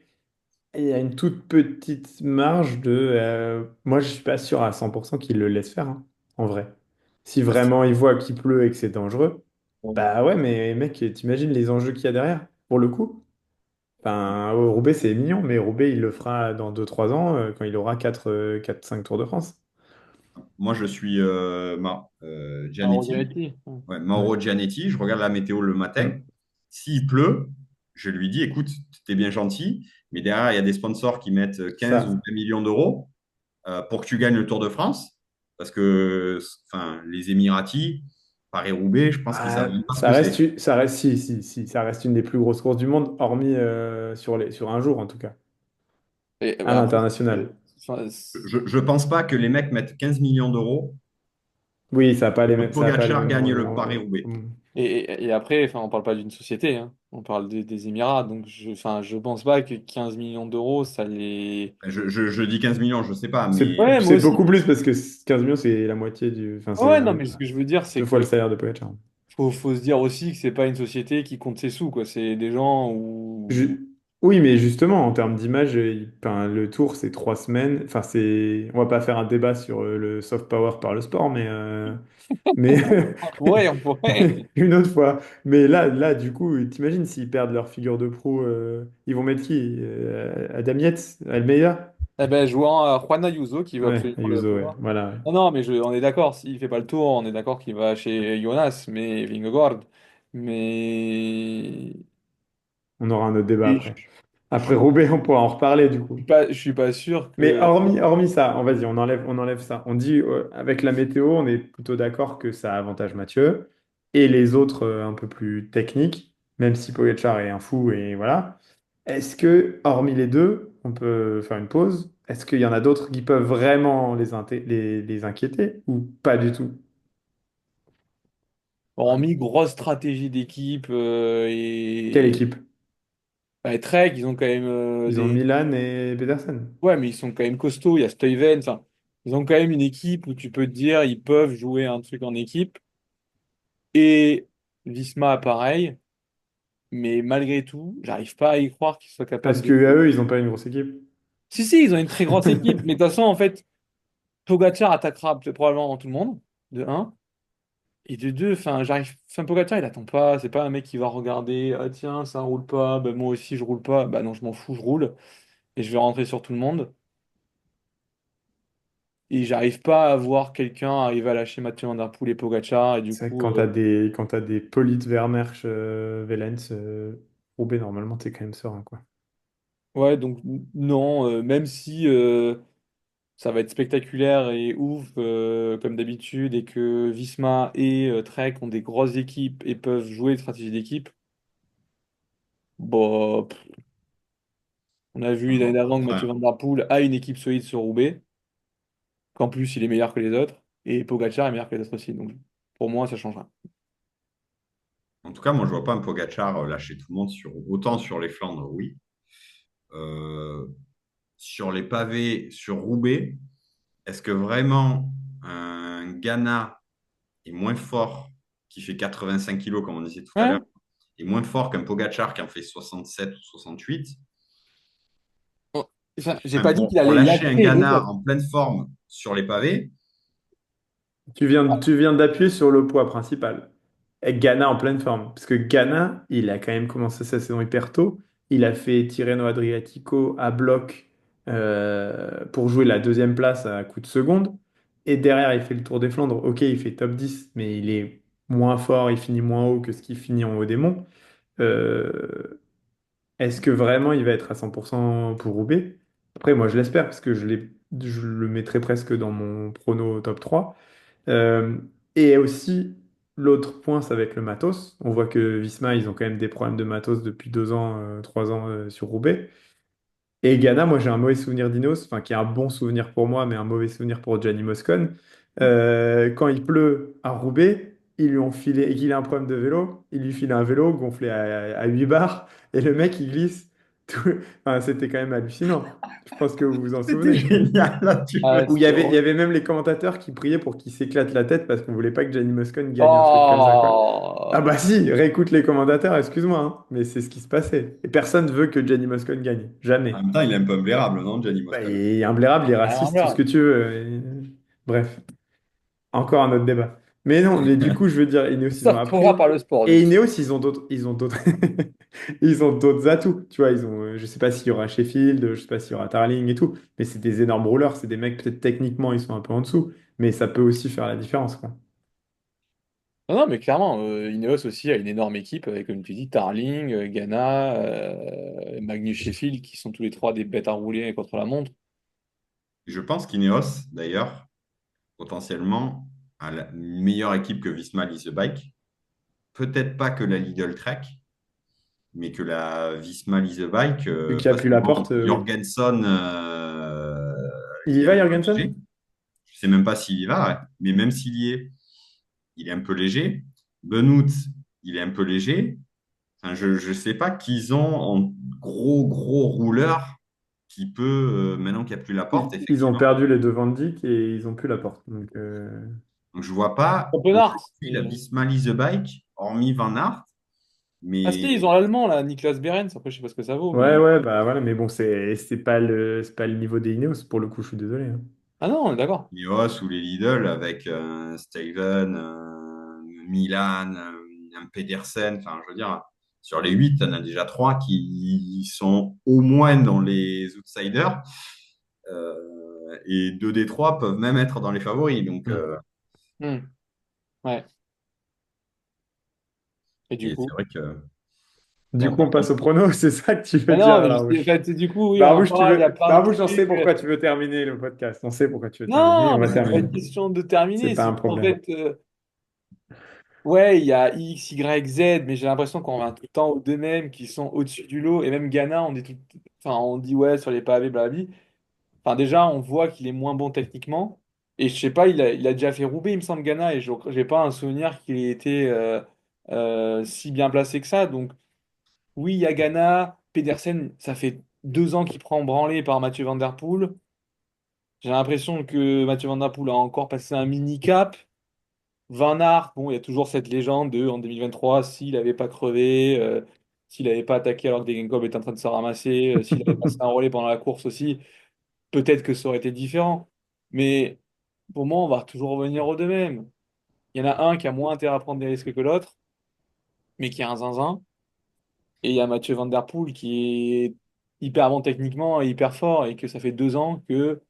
il y a une toute petite marge de. Moi, je suis pas sûr à 100% qu'il le laisse faire, hein, en vrai. Si bah, vraiment il voit qu'il pleut et que c'est dangereux, bah ouais, mais mec, t'imagines les enjeux qu'il y a derrière, pour le coup? Enfin, Roubaix, c'est mignon, mais Roubaix, il le fera dans 2 3 ans, quand il aura 4 5 Tours de France. moi, je suis Alors, Gianetti. Giannetti. Ouais, Ouais. Mauro Gianetti, je regarde la météo le matin. Mm. S'il pleut, je lui dis, écoute, t'es bien gentil, mais derrière, il y a des sponsors qui mettent 15 ou Ça, 20 millions d'euros pour que tu gagnes le Tour de France. Parce que enfin, les Émiratis, Paris-Roubaix, je pense qu'ils savent ah, même pas ce que c'est. ça reste une des plus grosses courses du monde, hormis sur un jour en tout cas, Et à bah, après, l'international. enfin, Je pense pas que les mecs mettent 15 millions d'euros Oui, pour que ça a pas les Pogacar mêmes gagne enjeux. le Paris-Roubaix. et après, enfin, on parle pas d'une société, hein. On parle des Émirats. Donc, enfin, je pense pas que 15 millions d'euros, ça les. Je dis 15 millions, je sais pas, mais Ouais, moi C'est aussi. beaucoup plus parce que 15 millions, c'est la moitié du. Enfin, Ouais, non, mais ce que je veux dire, c'est 2 fois le que salaire de Pogacar. faut se dire aussi que c'est pas une société qui compte ses sous, quoi. C'est des gens où. Ju- Oui, mais justement, en termes d'image, enfin, le tour, c'est 3 semaines. Enfin, on va pas faire un débat sur le soft power par le sport, mais On pourrait. une autre fois. Mais là, du coup, t'imagines s'ils perdent leur figure de proue, ils vont mettre qui? Adam Yates, Almeida? Eh ben, jouant à Juan Ayuso qui veut Ouais, absolument le Ayuso, ouais, pouvoir. voilà. Ouais. Non, non, mais on est d'accord, s'il fait pas le tour, on est d'accord qu'il va chez Jonas, mais Vingegaard. Mais. On aura un autre débat Et après. Après Roubaix, on pourra en reparler du coup. Je suis pas sûr Mais que. hormis ça, vas-y, on enlève ça. On dit, avec la météo, on est plutôt d'accord que ça avantage Mathieu et les autres un peu plus techniques, même si Pogacar est un fou et voilà. Est-ce que, hormis les deux, on peut faire une pause? Est-ce qu'il y en a d'autres qui peuvent vraiment les inquiéter ou pas du tout? Hormis grosse stratégie d'équipe Quelle et équipe? bah, Trek, ils ont quand même Ils ont des. Milan et Pedersen. Ouais, mais ils sont quand même costauds. Il y a Stuyven. Enfin, ils ont quand même une équipe où tu peux te dire ils peuvent jouer un truc en équipe. Et Visma, pareil. Mais malgré tout, j'arrive pas à y croire qu'ils soient capables Parce de. que à eux, ils n'ont pas une grosse équipe. Si, si, ils ont une très grosse équipe. Mais de toute façon, en fait, Pogacar attaquera probablement tout le monde, de un. Et de deux, enfin, j'arrive. Enfin, Pogacar, il attend pas. C'est pas un mec qui va regarder. Ah tiens, ça roule pas. Bah, moi aussi, je roule pas. Bah non, je m'en fous, je roule. Et je vais rentrer sur tout le monde. Et j'arrive pas à voir quelqu'un arriver à lâcher Mathieu Van Der Poel et Pogacar. Et du C'est vrai que coup, quand t'as des Politt, Vermersch, Wellens, Roubaix, normalement, t'es quand même serein, quoi. ouais, donc non, même si ça va être spectaculaire et ouf comme d'habitude et que Visma et Trek ont des grosses équipes et peuvent jouer des stratégies d'équipe, bon, on a vu l'année d'avant que Mathieu Enfin, Van Der Poel a une équipe solide sur Roubaix, qu'en plus il est meilleur que les autres, et Pogacar est meilleur que les autres aussi. Donc pour moi, ça change rien. en tout cas, moi, je vois pas un Pogacar lâcher tout le monde autant sur les Flandres, oui. Euh, sur les pavés, sur Roubaix, est-ce que vraiment un Ghana est moins fort, qui fait 85 kilos, comme on disait tout à l'heure, Ouais. est moins fort qu'un Pogacar qui en fait 67 ou 68? Oh, enfin, j'ai Enfin, pas dit qu'il pour allait lâcher un lâcher les Ghana autres. en pleine forme sur les pavés, Tu viens d'appuyer sur le poids principal. Et Ghana en pleine forme. Parce que Ghana, il a quand même commencé sa saison hyper tôt. Il a fait Tirreno Adriatico à bloc pour jouer la deuxième place à coup de seconde. Et derrière, il fait le Tour des Flandres. Ok, il fait top 10, mais il est moins fort, il finit moins haut que ce qu'il finit en haut des monts. Euh, Est-ce que vraiment il va être à 100% pour Roubaix? Après, moi, je l'espère parce que je le mettrais presque dans mon prono top 3. Euh, et aussi, l'autre point, ça va être le matos. On voit que Visma, ils ont quand même des problèmes de matos depuis 2 ans, 3 ans sur Roubaix. Et Ghana, moi j'ai un mauvais souvenir d'Ineos, enfin qui est un bon souvenir pour moi, mais un mauvais souvenir pour Gianni Moscon. Quand il pleut à Roubaix, ils lui ont filé, et qu'il a un problème de vélo, il lui file un vélo gonflé à 8 bars, et le mec il glisse. Enfin, c'était quand même hallucinant. Je pense que vous vous en c'était souvenez. génial. Là, tu Ah, me... Où c'était il y avait même les commentateurs qui priaient pour qu'il s'éclate la tête parce qu'on voulait pas que Gianni Moscon gagne un truc comme ça, quoi. Ah bah Oh! si, réécoute les commentateurs, excuse-moi, hein, mais c'est ce qui se passait. Et personne veut que Gianni Moscon gagne. En Jamais. même temps, il est un peu imblairable, non, Gianni Bah, il Moscon? est imblairable, il est Alors raciste, tout ce là, que tu veux. Bref, encore un autre débat. Mais non, mais du coup, je veux dire, Ineos, ils ont ça pourra appris. par le sport, Et Luc. Ineos, ils ont d'autres, ils ont d'autres atouts. Tu vois, je sais pas s'il y aura Sheffield, je sais pas s'il y aura Tarling et tout, mais c'est des énormes rouleurs, c'est des mecs, peut-être techniquement, ils sont un peu en dessous, mais ça peut aussi faire la différence, quoi. Non, non, mais clairement, Ineos aussi a une énorme équipe avec, comme tu dis, Tarling, Ghana, Magnus Sheffield, qui sont tous les trois des bêtes à rouler contre la montre. Je pense qu'Ineos, d'ailleurs, potentiellement, a la meilleure équipe que Visma Lease the Bike. Peut-être pas que la Lidl Trek, mais que la Visma Lease the Bike, Vu qu'il parce appuie que la bon, porte, oui. Jorgensen, Il il y est un va, peu Jorgensen? léger. Je sais même pas s'il y va, ouais. Mais même s'il y est, il est un peu léger. Benoît, il est un peu léger. Enfin, je ne sais pas qu'ils ont en gros rouleur qui peut, maintenant qu'il n'y a plus la porte, Ils ont effectivement. perdu les deux Van Dijk et ils ont plus la porte. Donc, Donc, je ne vois pas Copenhague. aujourd'hui la Visma Lease the Bike, hormis Van Aert, Ah si, ils mais ont l'allemand, là, Niklas Behrens. Après, je sais pas ce que ça vaut, ouais, mais... ouais, bah voilà, mais bon, c'est pas le niveau des Ineos, pour le coup, je suis désolé, hein. Ah non, on est d'accord. Ineos ou les Lidl avec Steven, Milan, un Pedersen, enfin, je veux dire, sur les 8, on a déjà 3 qui sont au moins dans les outsiders. Et 2 des 3 peuvent même être dans les favoris. Donc, Hmm. Ouais. Et du et c'est coup? vrai que Du Donc, coup, on passe au prono, c'est ça que tu veux mais dire, non, mais en Larouche. fait, du coup, oui, on en Larouche, parle, il y a plein de Larouche, on sait trucs. pourquoi tu veux terminer le podcast. On sait pourquoi tu veux terminer, on Non, mais va c'est pas terminer. une question de C'est terminer, pas c'est un qu'en problème. fait, ouais, il y a X, Y, Z, mais j'ai l'impression qu'on revient tout le temps aux deux mêmes qui sont au-dessus du lot. Et même Ghana, enfin, on dit ouais, sur les pavés, blabla. Enfin, déjà, on voit qu'il est moins bon techniquement. Et je sais pas, il a déjà fait Roubaix, il me semble, Ghana, et je j'ai pas un souvenir qu'il ait été si bien placé que ça. Donc, oui, il y a Ghana. Pedersen, ça fait 2 ans qu'il prend branlé par Mathieu Van Der Poel. J'ai l'impression que Mathieu Van Der Poel a encore passé un mini cap. Van Aert, bon, il y a toujours cette légende de en 2023, s'il n'avait pas crevé, s'il n'avait pas attaqué alors que Degenkolb était en train de se ramasser, s'il avait passé un relais pendant la course aussi, peut-être que ça aurait été différent. Mais pour moi, on va toujours revenir aux deux mêmes. Il y en a un qui a moins intérêt à prendre des risques que l'autre, mais qui a un zinzin. Et il y a Mathieu Van Der Poel qui est hyper bon techniquement et hyper fort, et que ça fait 2 ans que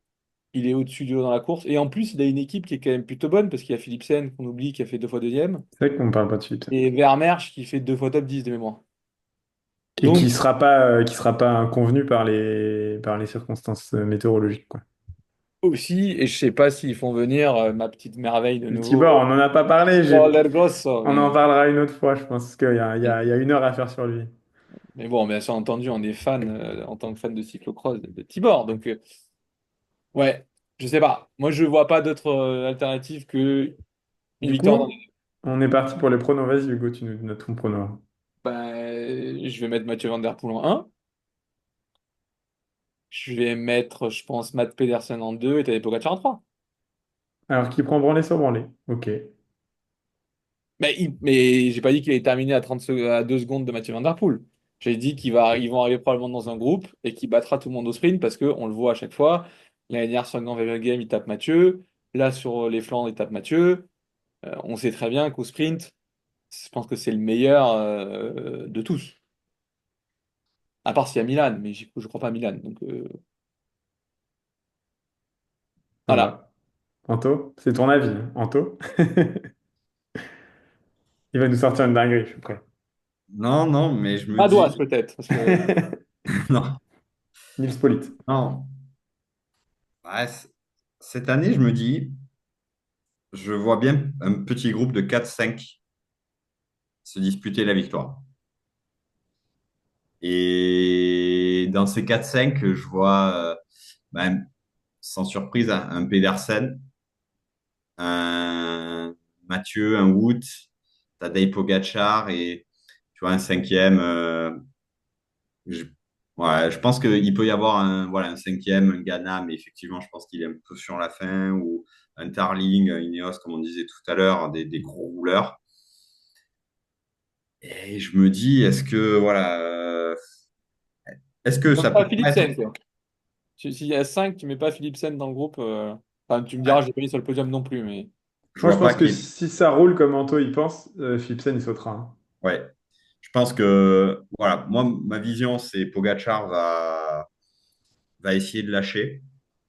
il est au-dessus du lot dans la course. Et en plus, il a une équipe qui est quand même plutôt bonne, parce qu'il y a Philipsen, qu'on oublie, qui a fait 2 fois deuxième, C'est vrai qu'on parle pas de suite. et Vermeersch, qui fait 2 fois top 10 de mémoire. Et Donc, qui sera pas convenu par les circonstances météorologiques, quoi. aussi, et je sais pas s'ils font venir ma petite merveille de Le Tibor, nouveau, on n'en a pas parlé. Roller Grosso, On en parlera une autre fois, je pense qu'il y a, il y a 1 heure à faire sur lui. mais bon, bien sûr entendu, on est fan, en tant que fan de cyclocross, de Tibor. Donc, ouais, je sais pas. Moi, je vois pas d'autre alternative que une Du victoire dans coup, on est parti pour les pronos. Vas-y, Hugo, tu nous donnes ton prono. bah, je vais mettre Mathieu Van Der Poel en un. Je vais mettre, je pense, Matt Pedersen en 2 et Tadej Pogacar en 3. Alors, qui prend branlé sur branlé? Ok. Mais j'ai pas dit qu'il allait terminer à 2 secondes de Mathieu Van Der Poel. J'ai dit ils vont arriver probablement dans un groupe et qu'il battra tout le monde au sprint parce qu'on le voit à chaque fois. L'année dernière sur le Grand Game, il tape Mathieu. Là, sur les Flandres, il tape Mathieu. On sait très bien qu'au sprint, je pense que c'est le meilleur de tous. À part s'il y a Milan, mais je crois pas à Milan. Donc, Ça voilà. va. Anto, c'est ton avis, hein, Anto? Il va nous sortir une dinguerie, je suis prêt. Non, non, mais je me Madouas, dis, peut-être. Parce que non, Nils Pollitt. non. Ouais, cette année, je me dis, je vois bien un petit groupe de 4-5 se disputer la victoire. Et dans ces 4-5, je vois, ben, sans surprise, un Pedersen, un Mathieu, un Wout, Tadej Pogacar et tu vois un cinquième. Je, ouais, je pense qu'il peut y avoir un cinquième, un Ghana, mais effectivement, je pense qu'il est un peu sur la fin ou un Tarling, un Ineos, comme on disait tout à l'heure, des gros rouleurs. Et je me dis, est-ce que ça donc peut pas pas être. Philipsen, quoi. S'il y a 5, tu mets pas Philipsen dans le groupe. Enfin, tu me diras, Ouais, je l'ai pas mis sur le podium non plus, mais. je Moi, je vois pas pense que qu'il. si ça roule comme Anto y pense, Philipsen, il sautera, hein. Ouais. Je pense que, voilà, moi, ma vision, c'est Pogacar va essayer de lâcher.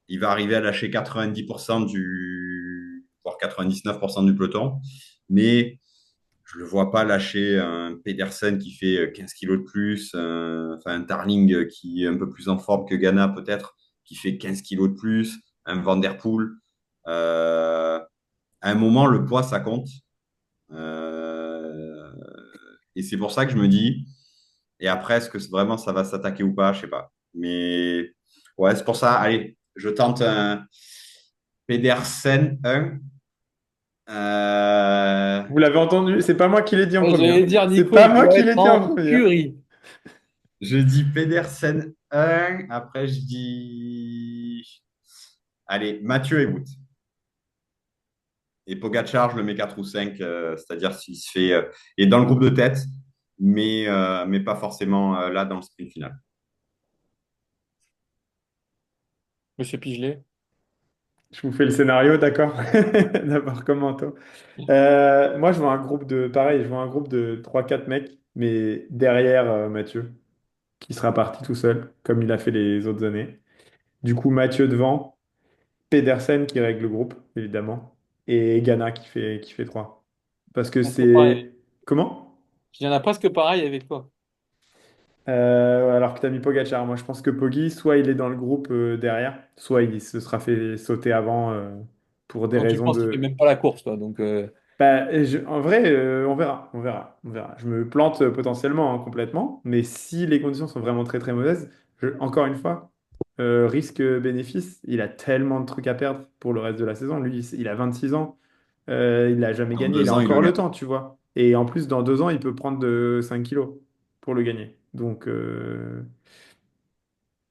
Il va arriver à lâcher 90% voire 99% du peloton. Mais je ne le vois pas lâcher un Pedersen qui fait 15 kilos de plus, enfin un Tarling qui est un peu plus en forme que Ghana peut-être, qui fait 15 kilos de plus, un Van Der Poel. À un moment, le poids, ça compte. Euh, et c'est pour ça que je me dis, et après, est-ce que vraiment ça va s'attaquer ou pas? Je sais pas. Mais ouais, c'est pour ça. Allez, je tente un Pedersen 1. Vous l'avez entendu, c'est pas moi qui l'ai dit en Ouais, premier, j'allais hein. dire, C'est Nico, pas il moi doit qui l'ai être dit en en premier, hein. furie. Je dis Pedersen 1. Après, je dis. Allez, Mathieu et Wout. Et Pogacar, je le mets 4 ou 5, c'est-à-dire s'il se fait. Il est dans le groupe de tête, mais pas forcément là dans le sprint final. Monsieur Pigelet. Je vous fais le scénario, d'accord? D'abord, comme Anto. Moi, je vois un groupe pareil, je vois un groupe de 3 4 mecs, mais derrière Mathieu, qui sera parti tout seul, comme il a fait les autres années. Du coup, Mathieu devant, Pedersen qui règle le groupe, évidemment, et Ghana qui fait 3. Parce que Presque pareil. c'est. Comment? Il y en a presque pareil avec toi. Alors que tu as mis Pogacar. Moi, je pense que Poggi, soit il est dans le groupe derrière, soit il se sera fait sauter avant pour des Donc tu raisons penses qu'il fait de. même pas la course, toi. Donc Bah, en vrai, on verra, on verra, on verra. Je me plante potentiellement hein, complètement, mais si les conditions sont vraiment très très mauvaises, encore une fois, risque-bénéfice, il a tellement de trucs à perdre pour le reste de la saison. Lui, il a 26 ans, il n'a jamais Dans gagné, il deux a ans, il le encore le gagne. temps, tu vois. Et en plus, dans 2 ans, il peut prendre de 5 kilos pour le gagner. Donc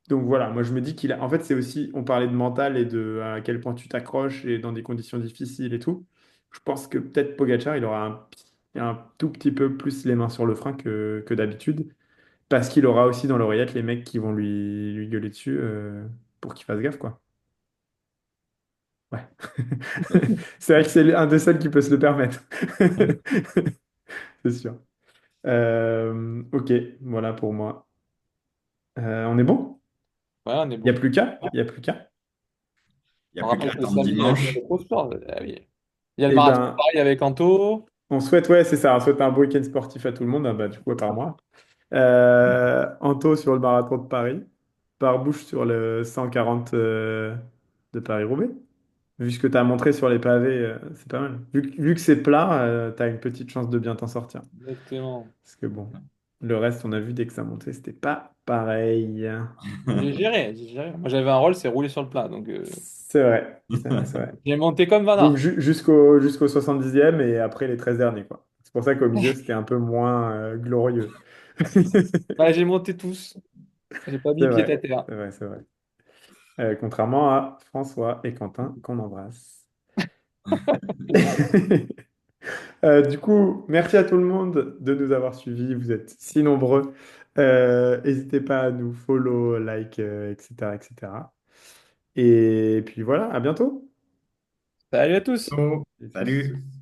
voilà, moi je me dis qu'il a. En fait, c'est aussi, on parlait de mental et de à quel point tu t'accroches et dans des conditions difficiles et tout. Je pense que peut-être Pogacar, il aura un tout petit peu plus les mains sur le frein que d'habitude, parce qu'il aura aussi dans l'oreillette les mecs qui vont lui gueuler dessus pour qu'il fasse gaffe, quoi. Ouais. C'est vrai que c'est un des seuls qui peut se le permettre. C'est sûr. Ok, voilà pour moi. On est bon? ouais, on est Il n'y a bon. plus qu'à? Il n'y a plus qu'à? Il n'y a On plus qu'à rappelle que attendre samedi, il y a le Tour de dimanche. Crossport. Ah oui. Il y a le Eh marathon de ben, Paris avec Anto. on souhaite, ouais, c'est ça, on souhaite un beau week-end sportif à tout le monde, ah bah, du coup, à part moi. Anto sur le marathon de Paris, Barbouche sur le 140 de Paris-Roubaix. Vu ce que tu as montré sur les pavés, c'est pas mal. Vu que c'est plat, tu as une petite chance de bien t'en sortir. Exactement. Parce que bon, le reste, on a vu dès que ça montait, c'était pas pareil. J'ai géré, j'ai géré. Moi, j'avais un rôle, c'est rouler sur le plat. Donc, C'est vrai, c'est vrai, c'est vrai. j'ai monté comme Van Donc Aert. jusqu'au 70e et après les 13 derniers, quoi. C'est pour ça qu'au milieu, c'était un peu moins glorieux. Bah, j'ai monté tous. J'ai pas mis C'est pied à vrai, terre. c'est vrai, c'est vrai. Contrairement à François et Quentin, qu'on embrasse. Du coup, merci à tout le monde de nous avoir suivis. Vous êtes si nombreux. N'hésitez pas à nous follow, like, etc., etc. Et puis voilà, à bientôt. Salut à tous! Oh, Et salut! tchuss.